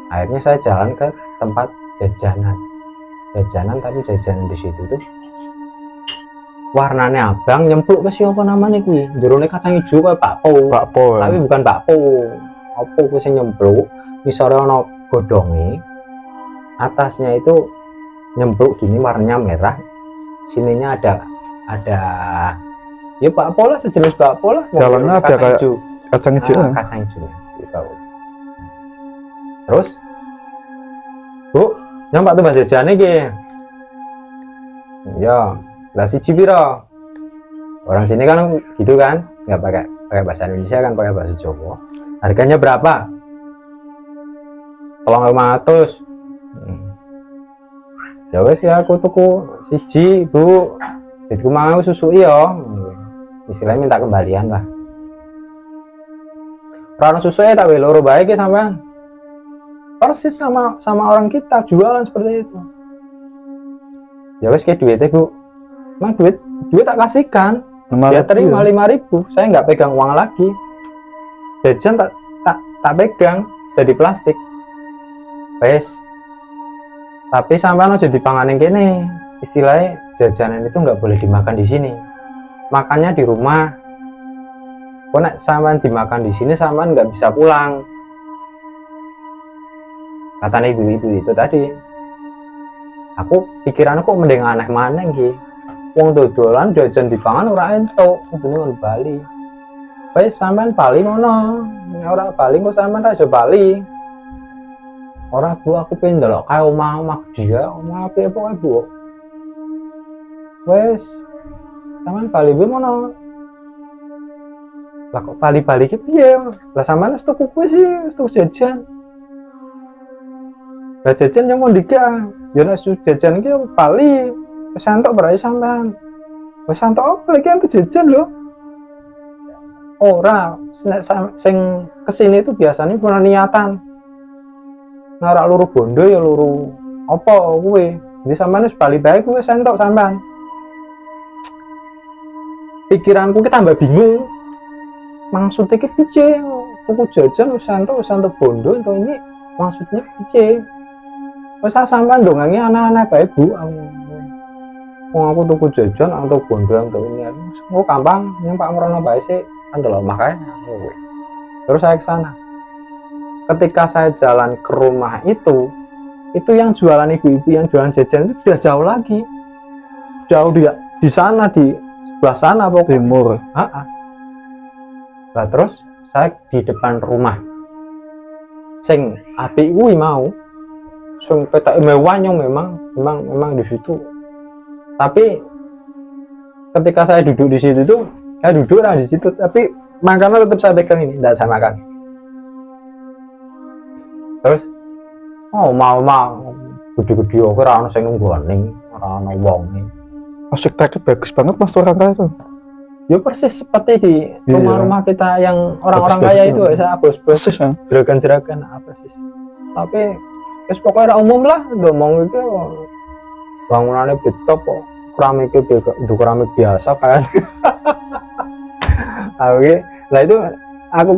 Akhirnya saya jalan ke tempat jajanan, tapi jajanan di situ tuh warnanya abang, nyempluk ke siapa namanya kuwi, jerone kacang hijau kayak bakpo, tapi bukan bakpo. Apa kuwi sing nyempluk, misore ana godhonge, atasnya itu nyempluk gini, warnanya merah, sininya ada ya bakpo lah, sejenis bakpo lah. Dalamnya ada kayak kacang hijau. Kacang hijau gitu. Terus, Bu, nyampak tuh bahasa jane iki. Ya, lah siji piro? Orang sini kan gitu kan, nggak pakai bahasa Indonesia kan, pakai bahasa Jawa. Harganya berapa? 300. Ya wes ya, aku tuku siji, Bu. Itu mau susu iyo. Istilahnya minta kembalian lah. Rano susu tak loro baik ya sampean. Persis sama orang kita jualan seperti itu. Ya wes kayak duitnya, Bu. Emang duit tak kasihkan. Dia terima 5.000. Saya nggak pegang uang lagi. Jajan tak pegang, dari plastik. Wes. Tapi sampean aja dipanganin kene. Istilahnya jajanan itu nggak boleh dimakan di sini. Makannya di rumah. Kok nek sampean dimakan di sini, sampean nggak bisa pulang. Katanya ibu-ibu itu tadi. Aku pikiranku kok mending aneh maneh nggih. Wong dodolan jajan dipangan ora entuk, kudune nang Bali. Wis sampean Bali ngono. Nek ora Bali kok sampean ra iso Bali. Ora, Bu, aku pengen ndelok kae omah dia, omah apik pokoke, Bu. Wes, sampean Bali kuwi ngono. Lah kok Bali ki piye? Lah sampean wis tuku kuwi sih, wis tuku jajan. Lah jajan yang mau dikira, ya nek jajan iki Bali, wis entuk berarti sampean. Wis entuk apa lagi entuk jajan lho. Ora, sing kesini itu biasanya punya niatan. Narak luru bondo ya luru apa kuwi. Jadi sampean wis Bali bae kuwi wis entuk sampean. Pikiranku ki tambah bingung. Maksudnya ki piye? Tuku jajan wis entuk bondo entuk ini maksudnya piye? Wis sampean dongange anak-anak bae, Bu. Wong aku tuku jajan atau bondo entuk ini. Oh gampang, nyempak merono bae sih. Kan delok omah kae. Terus saya ke sana. Ketika saya jalan ke rumah itu yang jualan ibu-ibu yang jualan jajan itu sudah jauh lagi. Jauh dia di sana, di sebelah sana pokoknya. Timur. Lah terus saya di depan rumah sing apik kuwi mau sing petak mewah memang di situ. Tapi ketika saya duduk di situ tuh, saya duduk lah di situ, tapi makanan tetap saya pegang ini, tidak saya makan. Terus mau gede-gede oke ora ono sing nunggoni, ora ono wong. Arsiteknya bagus banget Mas orang kaya itu. Ya persis seperti di rumah-rumah kita yang orang-orang kaya itu, saya bos-bos jeragan-jeragan persis. Tapi wis pokoknya umum lah, ngomong iki bangunannya betop kok, keramiknya untuk keramik biasa kan. Oke, nah itu aku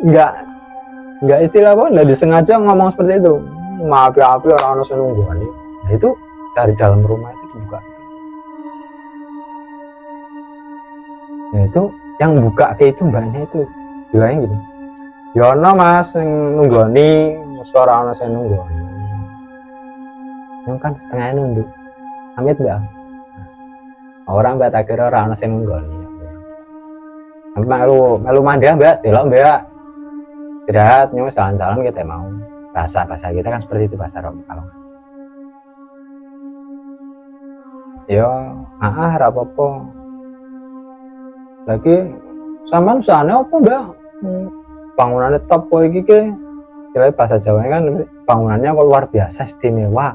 nggak istilah apa, nggak disengaja ngomong seperti itu. Maaf orang-orang sing nunggoni. Nah itu dari dalam rumah itu dibuka. Nah itu yang buka ke itu mbaknya itu bilangnya gitu, Yono mas yang nunggoni, suara anak saya nunggoni, yang kan setengahnya nunduk, amit mbak, orang mbak tak kira orang anak saya nunggoni, melu mandi mbak, setelah mbak, istirahat, nyawa salam kita mau, bahasa kita kan seperti itu bahasa Rom kalau, yo, apa-apa. Lagi sampean usahane apa mbak? Bangunannya top kok iki ke istilahnya bahasa Jawanya kan bangunannya kok luar biasa istimewa,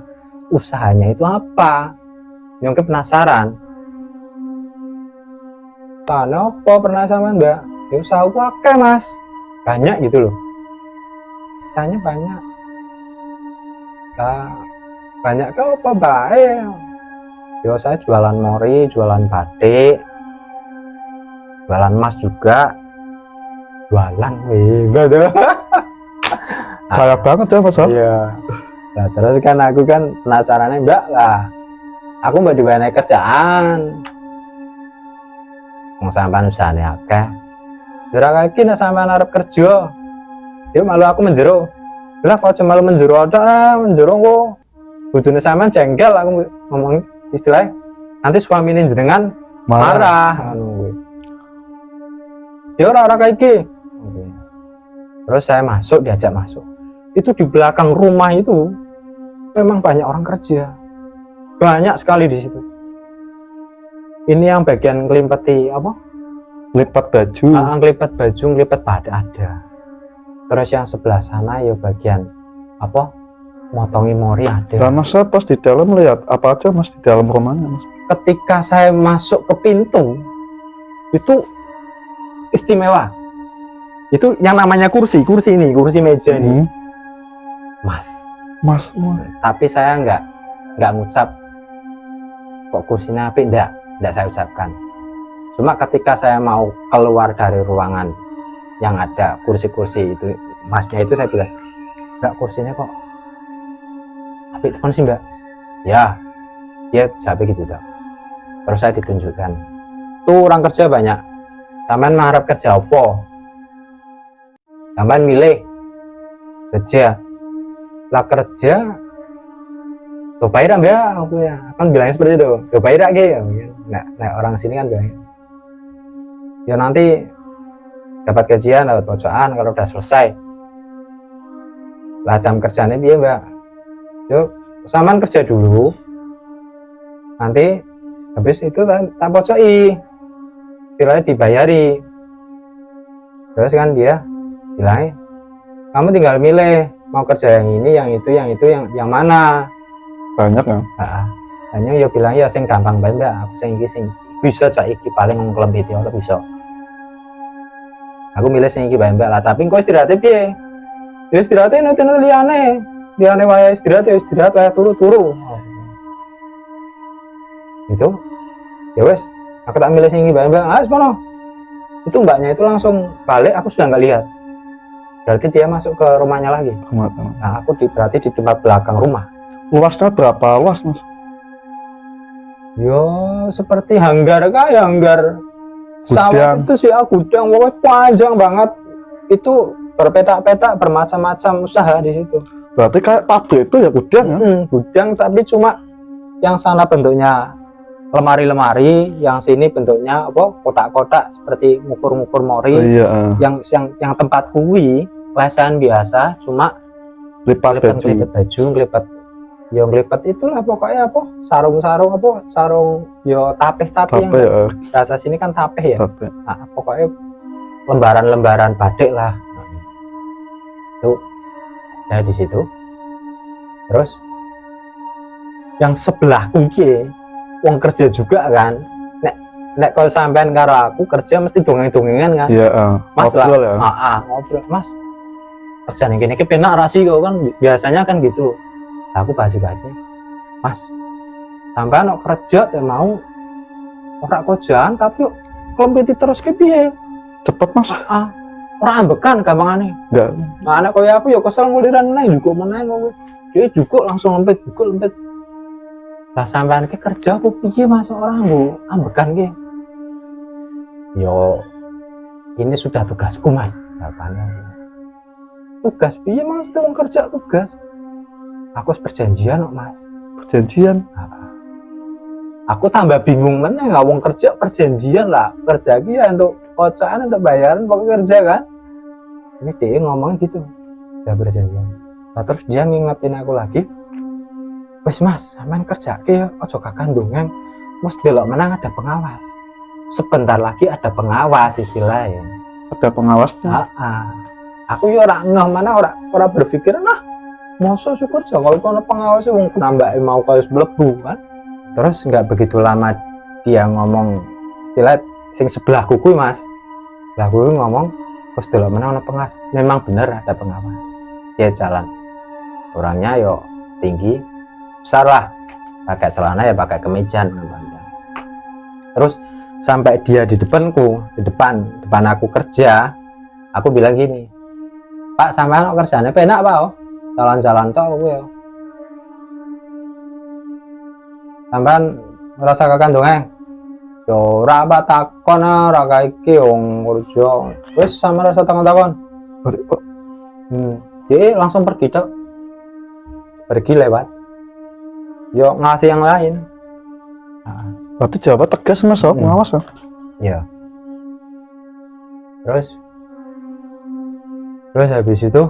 usahanya itu apa? Yang penasaran usahanya apa pernah sampean mbak? Ya usaha akeh mas, banyak gitu loh, tanya banyak lah, banyak kau apa baik? Ya saya jualan mori, jualan batik, jualan emas juga, jualan betul. Kaya banget ya Mas. Iya. Nah terus kan aku kan penasarannya mbak lah, aku mbak dibayar kerjaan, mau sampai usahanya akeh, jurang lagi nak sampai arep kerja, dia malu aku menjero, lah kok cuma malu menjero ada menjero kok, bujune sampean jengkel aku ngomong istilahnya, nanti suami ini jenengan marah. Ya orang kayak gini. Terus saya masuk, diajak masuk. Itu di belakang rumah itu memang banyak orang kerja, banyak sekali di situ. Ini yang bagian ngelimpeti apa? Lipat baju. Ngelipat baju, ngelipat badan ada. Terus yang sebelah sana ya bagian apa? Motongi mori ada. Nah Mas pas di dalam lihat apa aja Mas di dalam rumahnya Mas? Ketika saya masuk ke pintu itu istimewa. Itu yang namanya kursi ini, kursi meja ini. Mas. Tapi saya nggak ngucap kok kursinya apik, enggak saya ucapkan. Cuma ketika saya mau keluar dari ruangan yang ada kursi-kursi itu, masnya itu saya bilang, "Mbak, kursinya kok apik teman sih, Mbak?" Ya, dia jawab gitu, Mbak. Terus saya ditunjukkan. Tuh orang kerja banyak. Sampean mengharap kerja apa? Sampean milih kerja. Lah kerja tuh bayar ya, aku ya. Kan bilangnya seperti itu. Tuh bayar gitu. Nah, orang sini kan bilang, ya nanti dapat gajian, dapat pojokan kalau udah selesai. Lah jam kerjanya biar mbak. Yuk, sampean kerja dulu. Nanti habis itu tak pojoki. Istilahnya dibayari. Terus kan dia bilang, kamu tinggal milih mau kerja yang ini, yang itu, yang mana. Banyak ya. Hanya ya bilang ya sing gampang bae mbak, aku sing iki sing bisa cak iki paling nglembiti ora bisa. Aku milih sing iki bae mbak lah, tapi engko istirahatnya piye? Ya istirahatnya nutin liyane wae istirahat wae turu. Itu ya wes, aku tak milih sing iki bae mbak. Semono. Itu mbaknya itu langsung balik, aku sudah nggak lihat. Berarti dia masuk ke rumahnya lagi. Nah, aku berarti di tempat belakang rumah. Luasnya berapa luas Mas? Yo seperti hanggar sawah itu sih, gudang pokoknya panjang banget. Itu berpetak-petak, bermacam-macam usaha di situ. Berarti kayak pabrik itu ya gudang ya? Gudang tapi cuma yang sana bentuknya lemari-lemari, yang sini bentuknya apa kotak-kotak seperti ngukur-ngukur mori. Iya. Yang tempat kuwi lesehan biasa, cuma Lipat baju. ngelipat ya nglipat itulah pokoknya apa sarung-sarung apa sarung yo tapeh-tapeh yang ya. bahasa sini kan tapeh ya. Tapeh. Nah, pokoknya lembaran-lembaran batik lah. Tuh saya di situ. Terus yang sebelah kuki wong kerja juga kan. Nek kalau sampean karo aku kerja mesti dongeng-dongengan kan. Iya, Mas lah. ngobrol ya. Ngobrol. Mas kerjaan gini iki penak ra sih kok kan biasanya kan gitu. Aku basi-basi. Mas sampean kok kerja teh mau ora kerjaan tapi klempiti terus ke piye? Cepet Mas. Ora ambekan gampangane. Enggak. Nah, anak kaya aku ya kesel nguliran meneh juga meneh kowe. Dia juga langsung lempit. Lah sampean ki kerja apa piye Mas ora nggo ambekan ki? Yo ini sudah tugasku Mas. Jawabannya. Tugas piye Mas? Wong kerja tugas. Aku perjanjian kok Mas. Perjanjian? Aku tambah bingung meneh nggak wong kerja perjanjian lah. Kerja ki ya untuk kocokan untuk bayaran pokoknya kerja kan. Ini dia ngomongnya gitu. Udah perjanjian. Nah, terus dia ngingetin aku lagi. Wes Mas, sampean kerja ki ya ojo kakan dongeng. Mus delok menang ada pengawas. Sebentar lagi ada pengawas istilahnya. Ada pengawasnya? Aku ya ora ngeh mana ora berpikir nah masa syukur kalau kono pengawas wong nambah mau kaya mlebu kan. Terus nggak begitu lama dia ngomong istilah sing sebelah kuku Mas. Sebelah kuku ngomong terus delok mana ono pengawas. Memang bener ada pengawas. Dia jalan. Orangnya yo tinggi, besar lah. Pakai celana ya pakai kemeja panjang. Terus sampai dia di depanku, di depan aku kerja, aku bilang gini. Pak sampean kok kerjane penak Pak? Jalan-jalan tok kowe ya. Sampean ngrasa kakan dongeng. Yo ora apa takon ora kae iki wong kerja. Wis sampean rasa takon-takon. Dia langsung pergi tok. Pergi lewat. Yo ngasih yang lain. Berarti jawaban tegas Mas, pengawas ya? Iya. Terus habis itu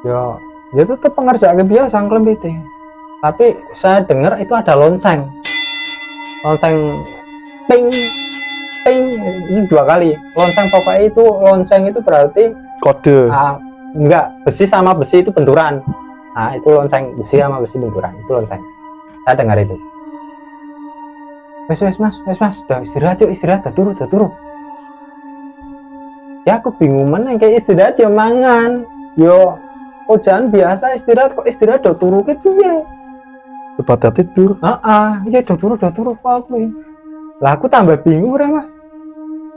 ya tetap pengerjaan biasa ngelempiti. Tapi saya dengar itu ada lonceng ping ini 2 kali lonceng. Pokoknya itu lonceng itu berarti kode. Enggak, besi sama besi itu benturan. Nah itu lonceng, besi sama besi benturan itu lonceng. Saya dengar itu. Wes Mas, udah istirahat yuk, istirahat, udah turu. Ya aku bingung mana kayak istirahat ya mangan. Yo jangan biasa istirahat kok istirahat udah turu ke piye? Pada tidur. Iya udah turu kok aku. Lah aku tambah bingung ya Mas.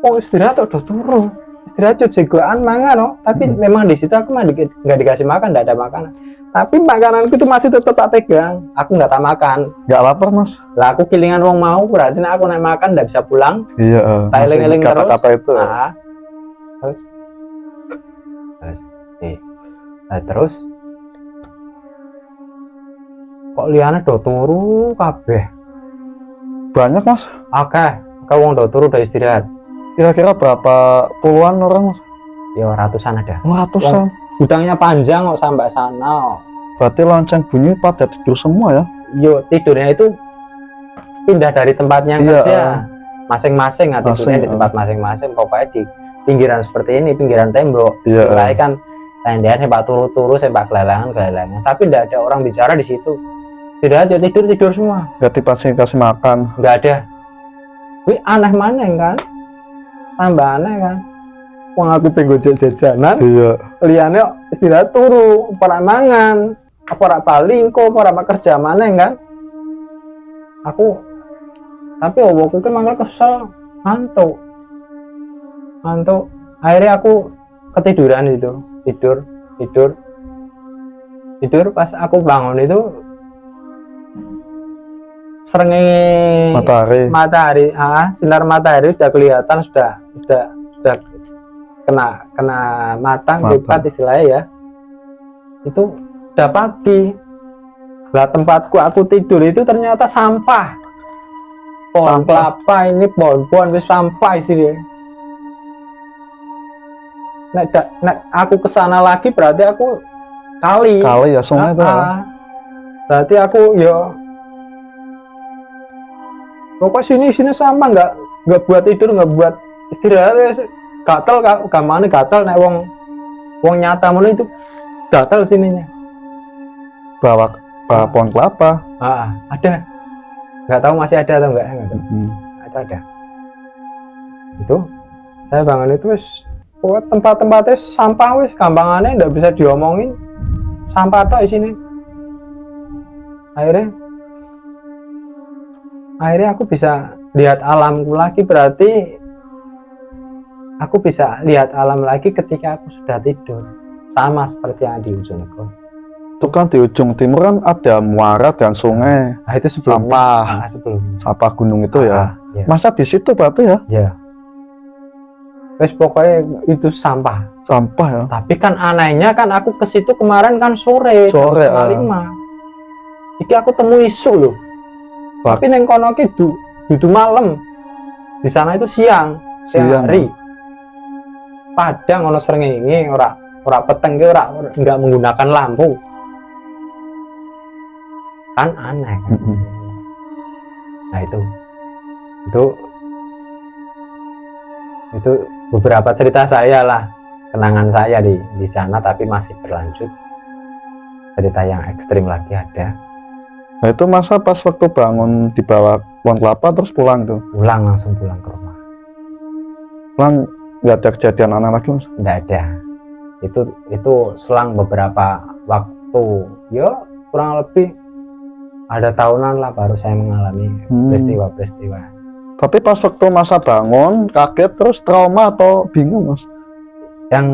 Oh istirahat udah turu. Istirahat yo jagoan mangan no. Tapi memang di situ aku nggak dikasih makan, enggak ada makanan. Tapi makananku itu masih tetap tak pegang. Aku nggak tak makan. Nggak lapar Mas. Lah aku kilingan wong mau berarti aku naik makan nggak bisa pulang. Iya. Eling-eling terus. Kata-kata itu. Terus kok liane do turu kabeh. Banyak Mas. Oke, wong do turu udah istirahat. Kira-kira berapa puluhan orang Mas? Ya ratusan ada. Ratusan. Gudangnya panjang kok sampai sana. Berarti lonceng bunyi pada tidur semua ya? Yo tidurnya itu pindah dari tempatnya kerja. Masing-masing tidurnya di tempat masing-masing. Pokoknya di pinggiran seperti ini, pinggiran tembok. Mulai kan tendean sepak turu-turu, sepak gelelangan. Tapi tidak ada orang bicara di situ. Tidak ada tidur semua. Gak dikasih makan. Nggak ada. Wih aneh mana kan? Tambah aneh kan? Wong aku pengen jajanan. Iya. Liane istirahat turu, ora mangan, apa ora palingko, ora kerja mana kan? Aku tapi aku kan mangkel kesel, ngantuk. Akhirnya aku ketiduran itu, tidur pas aku bangun itu srengenge matahari, sinar matahari udah kelihatan, sudah kena mata kipat istilahnya ya. Itu udah pagi. Lah tempatku aku tidur itu ternyata sampah. Pohon Sampah. kelapa ini pohon-pohon wis sampah isine. Nek aku kesana lagi berarti aku kali ya sungai itu ya. Berarti aku ya pokoknya sini sampah, nggak buat tidur, nggak buat istirahat ya. Gatel kamane gatel nek wong nyata mono itu gatel sininya. Bawa pohon kelapa. Ada. Nggak tahu masih ada atau enggak. Itu ada. Itu saya bangun itu wis tempat-tempatnya sampah wis gampangane nggak bisa diomongin. Sampah tok di sini. Akhirnya aku bisa lihat alamku lagi, berarti aku bisa lihat alam lagi ketika aku sudah tidur. Sama seperti yang di Bojonegoro. Itu kan di ujung timur kan ada muara dan sungai. Nah, itu sebelum sampah. Sampah gunung itu ya. Ya. Masa di situ berarti ya? Ya. Wes pokoknya itu sampah. Sampah ya. Tapi kan anehnya kan aku ke situ kemarin kan sore jam 4:30. Iki aku temu isu loh. Tapi neng kono ki dudu malam. Di sana itu siang hari. Padang ono srengenge, ora peteng ki, ora enggak menggunakan lampu. Kan aneh kan? Nah itu beberapa cerita saya lah, kenangan saya di sana, tapi masih berlanjut cerita yang ekstrim lagi ada. Nah itu masa pas waktu bangun di bawah pohon kelapa terus pulang tuh? Langsung pulang ke rumah. Pulang nggak ada kejadian aneh lagi mas? Nggak ada. Itu selang beberapa waktu, ya kurang lebih ada tahunan lah baru saya mengalami peristiwa-peristiwa. Tapi pas waktu masa bangun kaget terus trauma atau bingung mas? Yang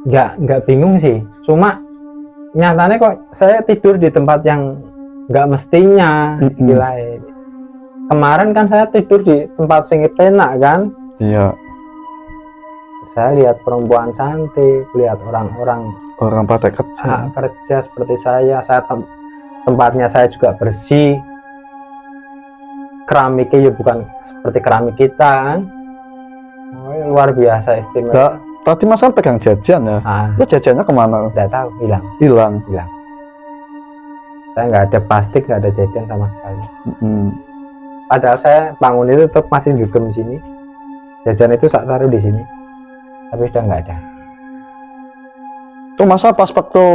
nggak bingung sih, cuma nyatanya kok saya tidur di tempat yang nggak mestinya istilahnya. Kemarin kan saya tidur di tempat sing penak kan. Iya. Saya lihat perempuan cantik, lihat orang pada kerja seperti saya tempatnya saya juga bersih, keramiknya ya bukan seperti keramik kita kan. Luar biasa istimewa. Tadi mas kan pegang jajan ya? Itu jajannya kemana? Nggak tahu, hilang. Saya nggak ada plastik, nggak ada jajan sama sekali. Padahal saya bangun itu tetap masih duduk di sini. Jajan itu saya taruh di sini, tapi sudah nggak ada. Itu masa pas waktu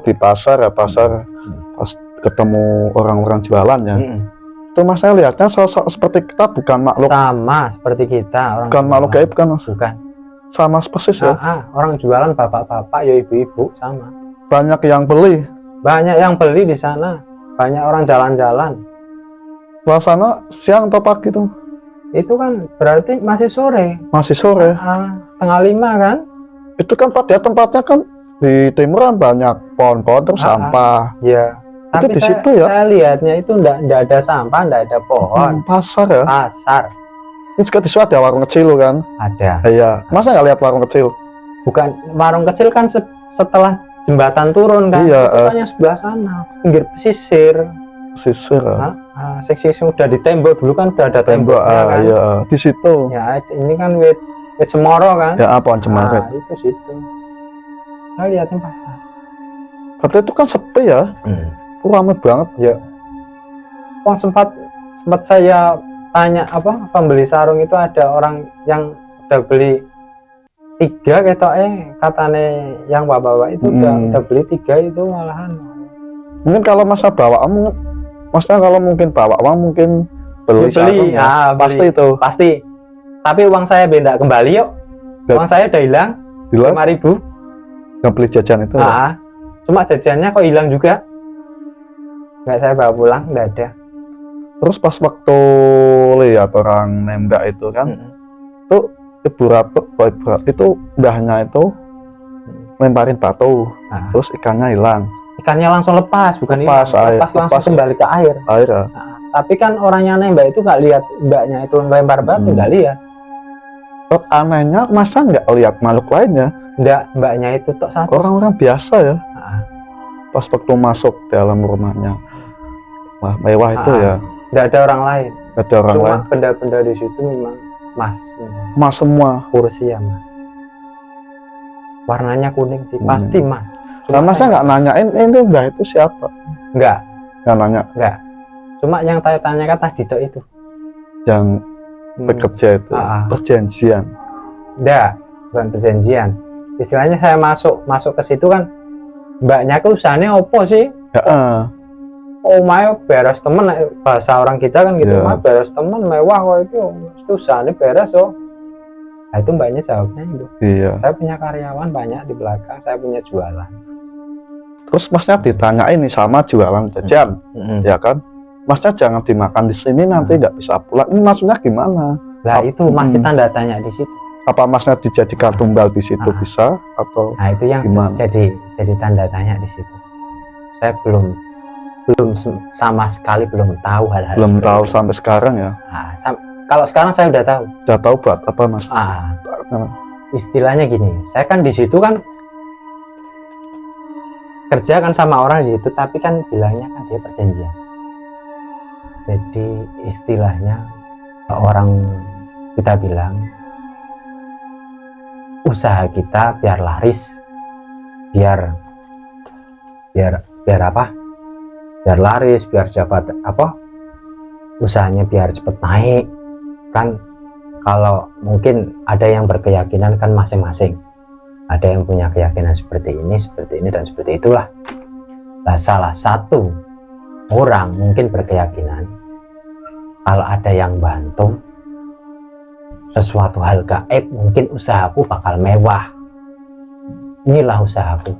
di pasar pas ketemu orang-orang jualan ya. Itu mas saya lihatnya sosok seperti kita, bukan makhluk sama seperti kita, bukan makhluk gaib kan mas? Bukan, sama persis ya. Orang jualan, bapak-bapak ya ibu-ibu sama. Banyak yang beli di sana, banyak orang jalan-jalan. Suasana siang atau pagi tuh? Itu kan berarti masih sore. 4:30 kan? Itu kan pada tempatnya kan di timuran banyak pohon-pohon terus sampah. Iya. Tapi di situ ya. Saya lihatnya itu enggak ada sampah, enggak ada pohon. Pasar ya? Pasar. Ini juga di situ ada warung kecil kan? Ada. Iya. Masa nggak lihat warung kecil? Bukan, warung kecil kan setelah jembatan turun kan? Iya. Itu hanya sebelah sana, pinggir pesisir. Seksi sudah di tembok, dulu kan udah ada tembok kan? Iya. Di situ. Ya, ini kan wit cemoro kan? Ya, pohon cemoro. Itu situ. Saya lihatnya pasar. Berarti itu kan sepi ya? Ramai banget ya. Sempat saya tanya pembeli sarung itu, ada orang yang udah beli 3 katanya yang bawa itu udah beli 3 itu malahan. Mungkin kalau masa bawaan, maksudnya kalau mungkin bawaan mungkin beli sarung ya, pasti itu. Pasti. Tapi uang saya benda kembali yuk. Uang saya udah hilang. 5.000. Nggak beli jajan itu. Cuma jajannya kok hilang juga. Nggak saya bawa pulang, nggak ada. Terus pas waktu lihat orang nembak itu kan, itu ibu ratu itu mbahnya itu lemparin batu, terus ikannya hilang. Ikannya langsung lepas, bukan lepas langsung kembali ke air. Tapi kan orangnya nembak itu nggak lihat mbaknya itu lempar batu, nggak lihat. Terus anehnya masa nggak lihat makhluk lainnya? Nggak, mbaknya itu tok satu. Orang-orang biasa ya. pas waktu masuk dalam rumahnya mewah itu ya nggak ada orang lain, ada orang cuma lain, benda-benda di situ memang emas semua. kursi ya emas, warnanya kuning sih, pasti emas. Karena saya nggak nanyain ini mbah itu siapa, nggak nanya, cuma yang saya tanyakan tadi itu yang bekerja itu perjanjian. Enggak, bukan perjanjian. Istilahnya saya masuk ke situ kan, mbaknya ke usahanya opo sih? Oh my beres temen, bahasa orang kita kan gitu, mah beres temen mewah kok itu usahanya beres oh. Nah itu mbaknya jawabnya itu. Iya. Saya punya karyawan banyak di belakang, saya punya jualan. Terus masnya ditanyain nih sama jualan jajan, ya kan? Masnya jangan dimakan di sini nanti nggak bisa pulang. Ini maksudnya gimana? Nah itu masih tanda tanya di situ. Apa masnya dijadikan tumbal di situ bisa atau? Nah itu yang gimana? jadi tanda tanya di situ. Saya belum sama sekali belum tahu hal-hal. Belum tahu sampai sekarang ya. Nah, kalau sekarang saya udah tahu. Udah tahu buat apa mas? Istilahnya gini, saya kan di situ kan kerja kan sama orang di situ, tapi kan bilangnya kan dia perjanjian. Jadi istilahnya orang kita bilang usaha kita biar laris, biar apa? Biar laris, biar dapat apa? Usahanya biar cepet naik. Kan kalau mungkin ada yang berkeyakinan kan masing-masing. Ada yang punya keyakinan seperti ini dan seperti itulah. Nah, salah satu orang mungkin berkeyakinan kalau ada yang bantu sesuatu hal gaib, mungkin usahaku bakal mewah. Inilah usahaku.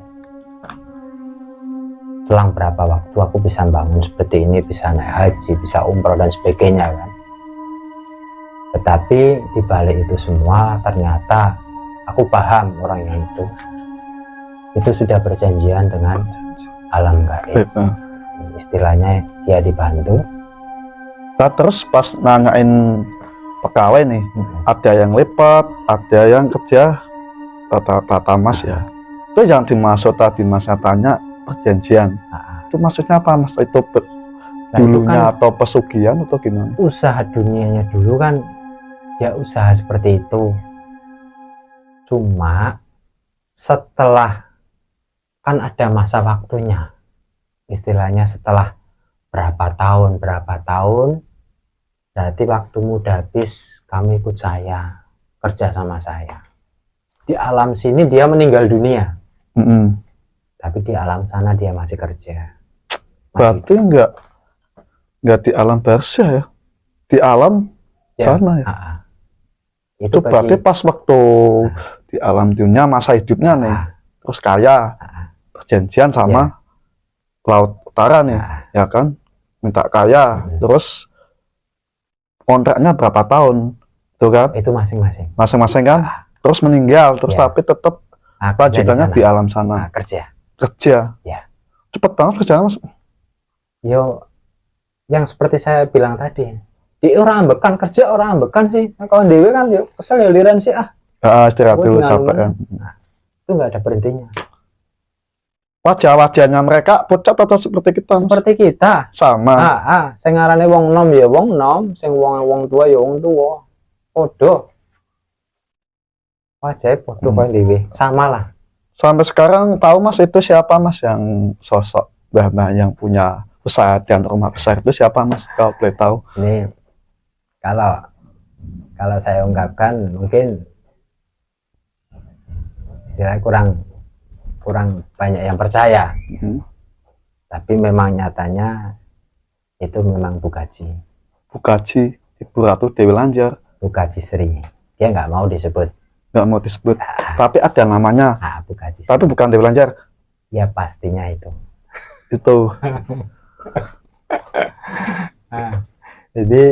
Selang berapa waktu aku bisa bangun seperti ini, bisa naik haji, bisa umroh dan sebagainya kan. Tetapi di balik itu semua ternyata aku paham orang yang itu sudah berjanjian dengan alam gaib. Istilahnya dia dibantu. Nah, terus pas nanyain pegawai nih, ada yang lipat, ada yang kerja tata mas ya. Itu yang dimaksud tadi masnya tanya perjanjian. Itu maksudnya apa mas? Itu dulunya kan, atau pesugihan atau gimana? Usaha dunianya dulu kan ya usaha seperti itu. Cuma setelah kan ada masa waktunya. Istilahnya setelah berapa tahun berarti waktumu udah habis, kamu ikut saya, kerja sama saya. Di alam sini dia meninggal dunia. Tapi di alam sana dia masih kerja. Berarti enggak di alam barzah ya, di alam sana ya. Itu berarti pas waktu di alam dunia masa hidupnya nih, terus kaya, perjanjian sama laut utara nih, ya kan, minta kaya, terus kontraknya berapa tahun, tuh kan? Itu masing-masing kan, terus meninggal, terus tapi tetap lanjutannya di alam sana. Kerja. Ya. Cepet banget kerjaan mas. Yo, yang seperti saya bilang tadi, di orang ambekan kerja orang ambekan sih. Nah, kalau dewe kan yo kesel ya liran sih istirahat dulu capek ya. Nah, itu nggak ada berhentinya. Wajah-wajahnya mereka pucat atau seperti kita? Seperti kita. Sama. Sing ngarane wong nom ya wong nom, sing wong tua ya wong tua. Podo. Wajahnya podo kan dewe, sama lah. Sampai sekarang tahu mas itu siapa mas yang sosok mbah yang punya usaha dan rumah besar itu siapa mas? Kalau boleh tahu. Ini kalau saya ungkapkan mungkin istilahnya kurang banyak yang percaya. Tapi memang nyatanya itu memang Bukaji Ibu Ratu Dewi Lanjar. Bukaji Sri, dia nggak mau disebut. Nggak mau disebut, tapi ada namanya. Bukaji Sri. Tapi bukan Dewi Lanjar. Ya pastinya itu. Jadi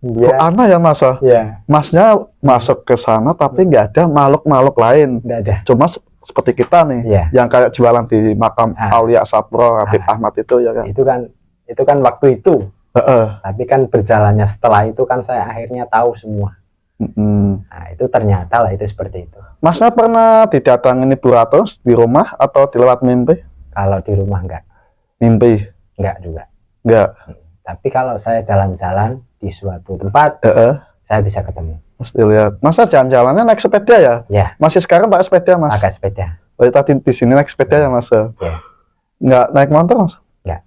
dia aneh ya mas ya. Masnya masuk ke sana tapi nggak ada makhluk lain. Nggak ada. Cuma seperti kita nih, yang kayak jualan di makam Aulia Sapro, Habib Ahmad itu ya kan. Itu kan waktu itu. Tapi kan berjalannya setelah itu kan saya akhirnya tahu semua. Nah itu ternyata lah itu seperti itu. Masnya pernah didatangin Ibu Ratu di rumah atau di lewat mimpi? Kalau di rumah enggak. Mimpi? Enggak juga. Enggak. Tapi kalau saya jalan-jalan di suatu tempat, saya bisa ketemu. Mesti lihat. Masa jalan-jalannya naik sepeda ya? Ya. Masih sekarang pakai sepeda, Mas? Pakai sepeda. Oh, tadi di sini naik sepeda ya, Mas? Ya. Enggak naik motor, Mas? Enggak.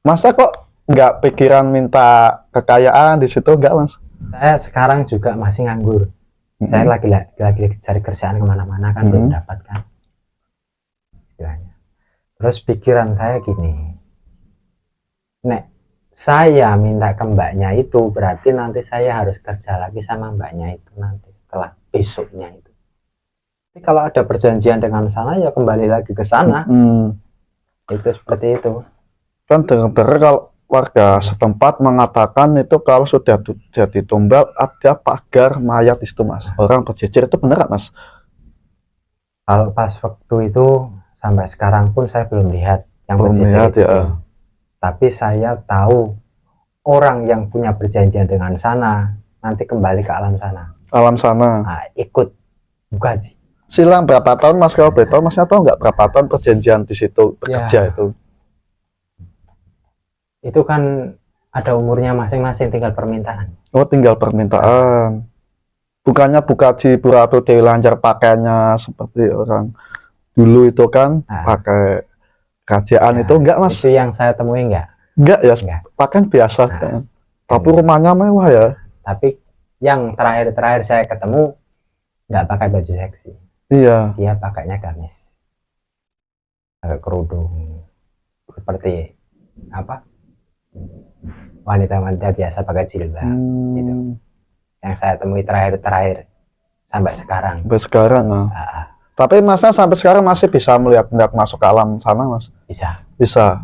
Masa kok enggak pikiran minta kekayaan di situ, enggak, Mas? Saya sekarang juga masih nganggur. Saya lagi cari kerjaan kemana-mana kan belum dapat kan. Terus pikiran saya gini, nek saya minta ke mbaknya itu berarti nanti saya harus kerja lagi sama mbaknya itu nanti setelah besoknya itu. Jadi kalau ada perjanjian dengan sana ya kembali lagi ke sana. Itu seperti itu. Kan dengar kalau warga setempat mengatakan itu kalau sudah jadi tumbal ada pagar mayat di situ, Mas. Orang berjejer, itu benar, Mas? Kalau pas waktu itu sampai sekarang pun saya belum lihat yang berjejer itu. Ya. Tapi saya tahu orang yang punya perjanjian dengan sana nanti kembali ke alam sana. Alam sana. Nah, ikut bukaji. Silang berapa tahun, Mas? Kalau betul, Masnya tahu nggak berapa tahun perjanjian di situ bekerja itu? Itu kan ada umurnya masing-masing, tinggal permintaan. Oh, tinggal permintaan. Bukannya bukaji Buratu Dewi Lanjar pakainya seperti orang dulu itu kan, pakai kerajaan itu enggak, Mas? Itu yang saya temui enggak? Enggak ya, pakaian biasa kan. Tapi rumahnya mewah ya. Tapi yang terakhir saya ketemu enggak pakai baju seksi. Iya. Dia pakainya gamis, pakai kerudung, seperti apa? Wanita-wanita biasa pakai jilbab. Gitu. Yang saya temui terakhir sampai sekarang. Sampai sekarang, Tapi Masnya sampai sekarang masih bisa melihat hendak masuk ke alam sana, Mas? Bisa. Bisa.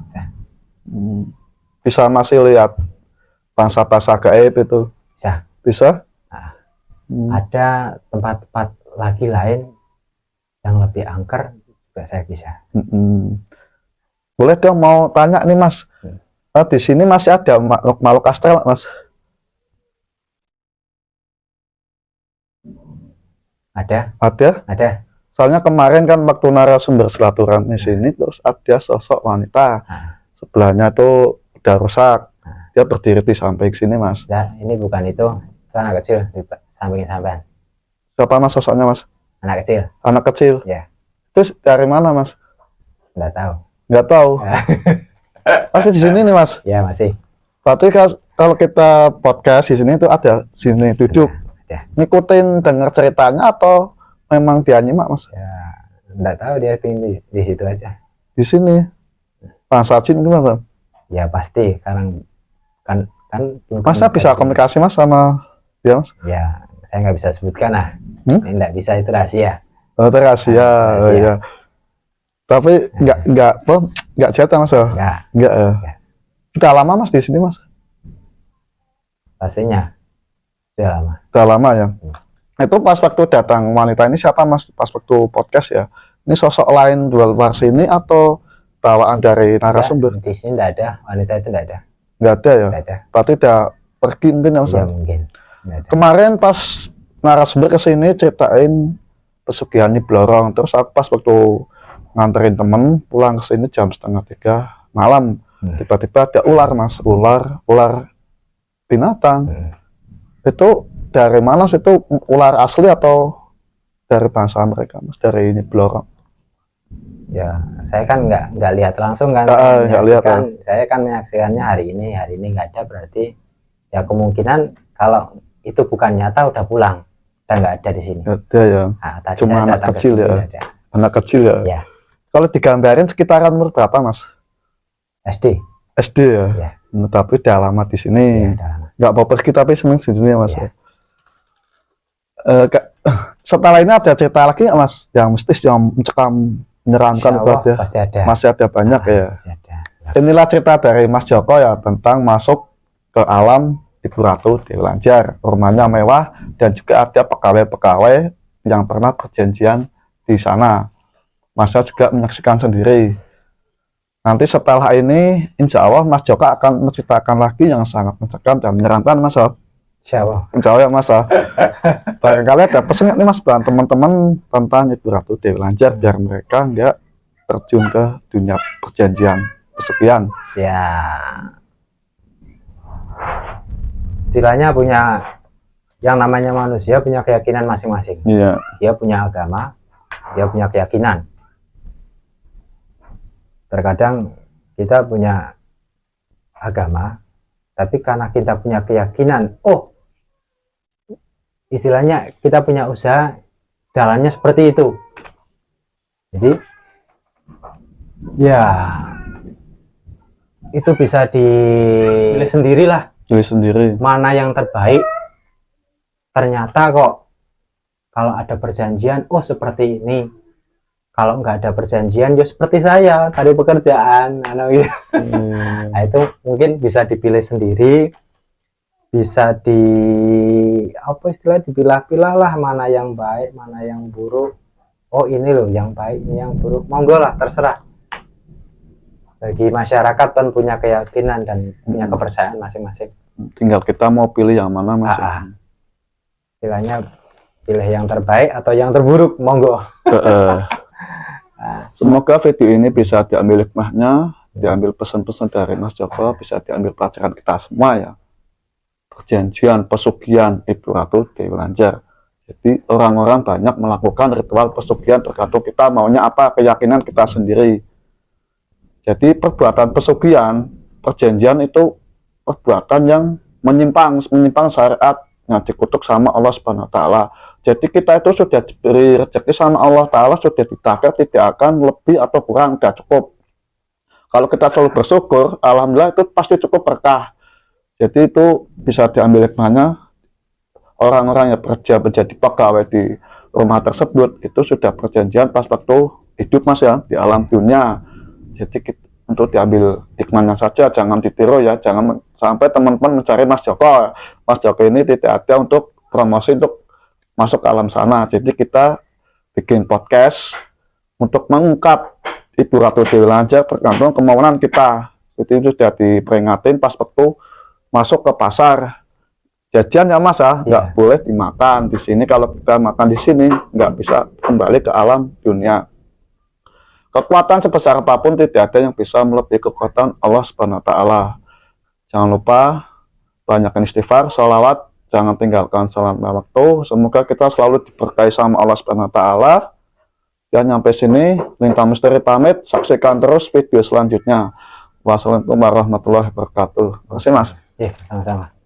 Bisa masih lihat bangsa-bangsa gaib itu? Bisa. Bisa? Ada tempat-tempat lagi lain yang lebih angker juga saya bisa. Boleh dong mau tanya nih, Mas. Di sini masih ada makhluk astral, Mas? Ada. Ada. Soalnya kemarin kan waktu narasumber silaturahmi sini terus ada sosok wanita. Sebelahnya tuh udah rusak. Dia berdiri di samping sini, Mas. Ya, ini bukan itu anak kecil di samping sampean. Siapa, Mas, sosoknya, Mas? Anak kecil. Anak kecil. Ya. Terus dari mana, Mas? Nggak tahu. Nggak tahu. Masih di sini nih, Mas? Ya, masih. Berarti kalau kita podcast di sini itu ada sini duduk. Ada. Ngikutin dengar ceritanya atau memang dia nyimak, Mas? Ya, nggak tahu, dia di situ aja. Di sini. Bangsa jin gimana? Ya pasti, karena kan Masa bisa komunikasi, Mas, sama dia, Mas? Ya, saya nggak bisa sebutkan lah. Ini nggak bisa, itu rahasia. Oh, itu rahasia. Oh, iya. Tapi nggak cerita, Mas? Nggak ya. Sudah lama, Mas, di sini, Mas? Pastinya sudah lama. Sudah lama ya. Itu pas waktu datang wanita ini siapa, Mas? Pas waktu podcast ya. Ini sosok lain luar sini atau bawaan dari narasumber? Di sini nggak ada, wanita itu nggak ada. Nggak ada ya? Nggak ada. Berarti udah pergi mungkin, ya, Mas? Ya, mungkin. Kemarin pas narasumber kesini ceritain pesugihan di Blorong, terus aku pas waktu nganterin temen pulang ke sini jam 2:30 malam, tiba-tiba ada ular, Mas, ular binatang. Itu dari mana sih, itu ular asli atau dari bangsa mereka, Mas, dari ini Blorong? Ya, saya kan nggak lihat langsung kan. Nggak lihat, saya kan menyaksikannya hari ini nggak ada, berarti ya kemungkinan kalau itu bukan nyata udah pulang, udah nggak ada di sini. Ada ya. Nah, cuma anak kecil ya. Anak kecil ya. Ya. Kalau digambarin sekitaran umur berapa, Mas? SD. SD ya. Ya. Tapi udah lama di sini. Ya, nggak mau pergi tapi seneng di sini ya, Mas. Ya. Setelah ini ada cerita lagi nggak, Mas, yang mistis yang mencekam, menyeramkan buat ya? Pasti ada. Masih ada banyak ya. Masih ada. Inilah cerita dari Mas Joko ya tentang masuk ke alam Ibu Ratu Dewi Lanjar. Rumahnya mewah dan juga ada pegawai-pegawai yang pernah perjanjian di sana. Masnya juga menyaksikan sendiri. Nanti setelah ini, insya Allah Mas Joko akan menceritakan lagi yang sangat mencekam dan menyeramkan, Mas. Insya Allah. Insya Allah ya, Mas. Barangkali ada pesan nih, Mas, buat teman-teman tentang Ibu Ratu Dewi Lanjar biar mereka nggak terjun ke dunia perjanjian pesugihan. Ya, istilahnya punya, yang namanya manusia punya keyakinan masing-masing. Iya. Dia punya agama, dia punya keyakinan. Terkadang kita punya agama, tapi karena kita punya keyakinan, oh, istilahnya kita punya usaha, jalannya seperti itu. Jadi, ya, itu bisa dipilih sendirilah. Pilih sendiri. Mana yang terbaik. Ternyata kok kalau ada perjanjian, oh seperti ini. Kalau nggak ada perjanjian, ya seperti saya tadi pekerjaan, gitu. Nah, itu mungkin bisa dipilih sendiri, bisa apa istilah, dipilah-pilah lah mana yang baik, mana yang buruk. Oh ini loh yang baik, ini yang buruk. Monggo lah, terserah. Bagi masyarakat kan punya keyakinan dan punya kepercayaan masing-masing. Tinggal kita mau pilih yang mana, Mas. Istilahnya pilih yang terbaik atau yang terburuk, monggo. Semoga video ini bisa diambil hikmahnya, diambil pesan-pesan dari Mas Joko, bisa diambil pelajaran kita semua ya. Perjanjian pesugihan Ibu Ratu Dewi Lanjar. Jadi orang-orang banyak melakukan ritual pesugihan tergantung kita maunya apa, keyakinan kita sendiri. Jadi perbuatan pesugihan, perjanjian itu perbuatan yang menyimpang syariat yang dikutuk sama Allah Subhanahu wa Ta'ala. Jadi kita itu sudah diberi rezeki sama Allah Ta'ala, sudah ditakdir tidak akan lebih atau kurang, sudah cukup. Kalau kita selalu bersyukur, alhamdulillah itu pasti cukup berkah. Jadi itu bisa diambil hikmahnya. Orang-orang yang kerja menjadi pegawai di rumah tersebut itu sudah perjanjian pas waktu hidup, Mas ya, di alam dunia. Jadi untuk diambil hikmahnya saja, jangan ditiru ya, jangan sampai teman-teman mencari Mas Joko. Mas Joko ini tidak ada untuk promosi untuk masuk ke alam sana. Jadi kita bikin podcast untuk mengungkap Ibu Ratu Dewi Lanjar tergantung kemauan kita. Jadi itu sudah diperingatin pas waktu masuk ke pasar. Jajan ya Mas ya, nggak boleh dimakan di sini. Kalau kita makan di sini nggak bisa kembali ke alam dunia. Kekuatan sebesar apapun tidak ada yang bisa melebihi kekuatan Allah Subhanahu wa Ta'ala. Jangan lupa banyakkan istighfar, sholawat, jangan tinggalkan salat waktu. Semoga kita selalu diberkahi sama Allah Subhanahu wa Ta'ala. Dan sampai sini Lintang Misteri pamit, saksikan terus video selanjutnya. Wassalamualaikum warahmatullahi wabarakatuh. Terima kasih Mas. Iya, sama-sama.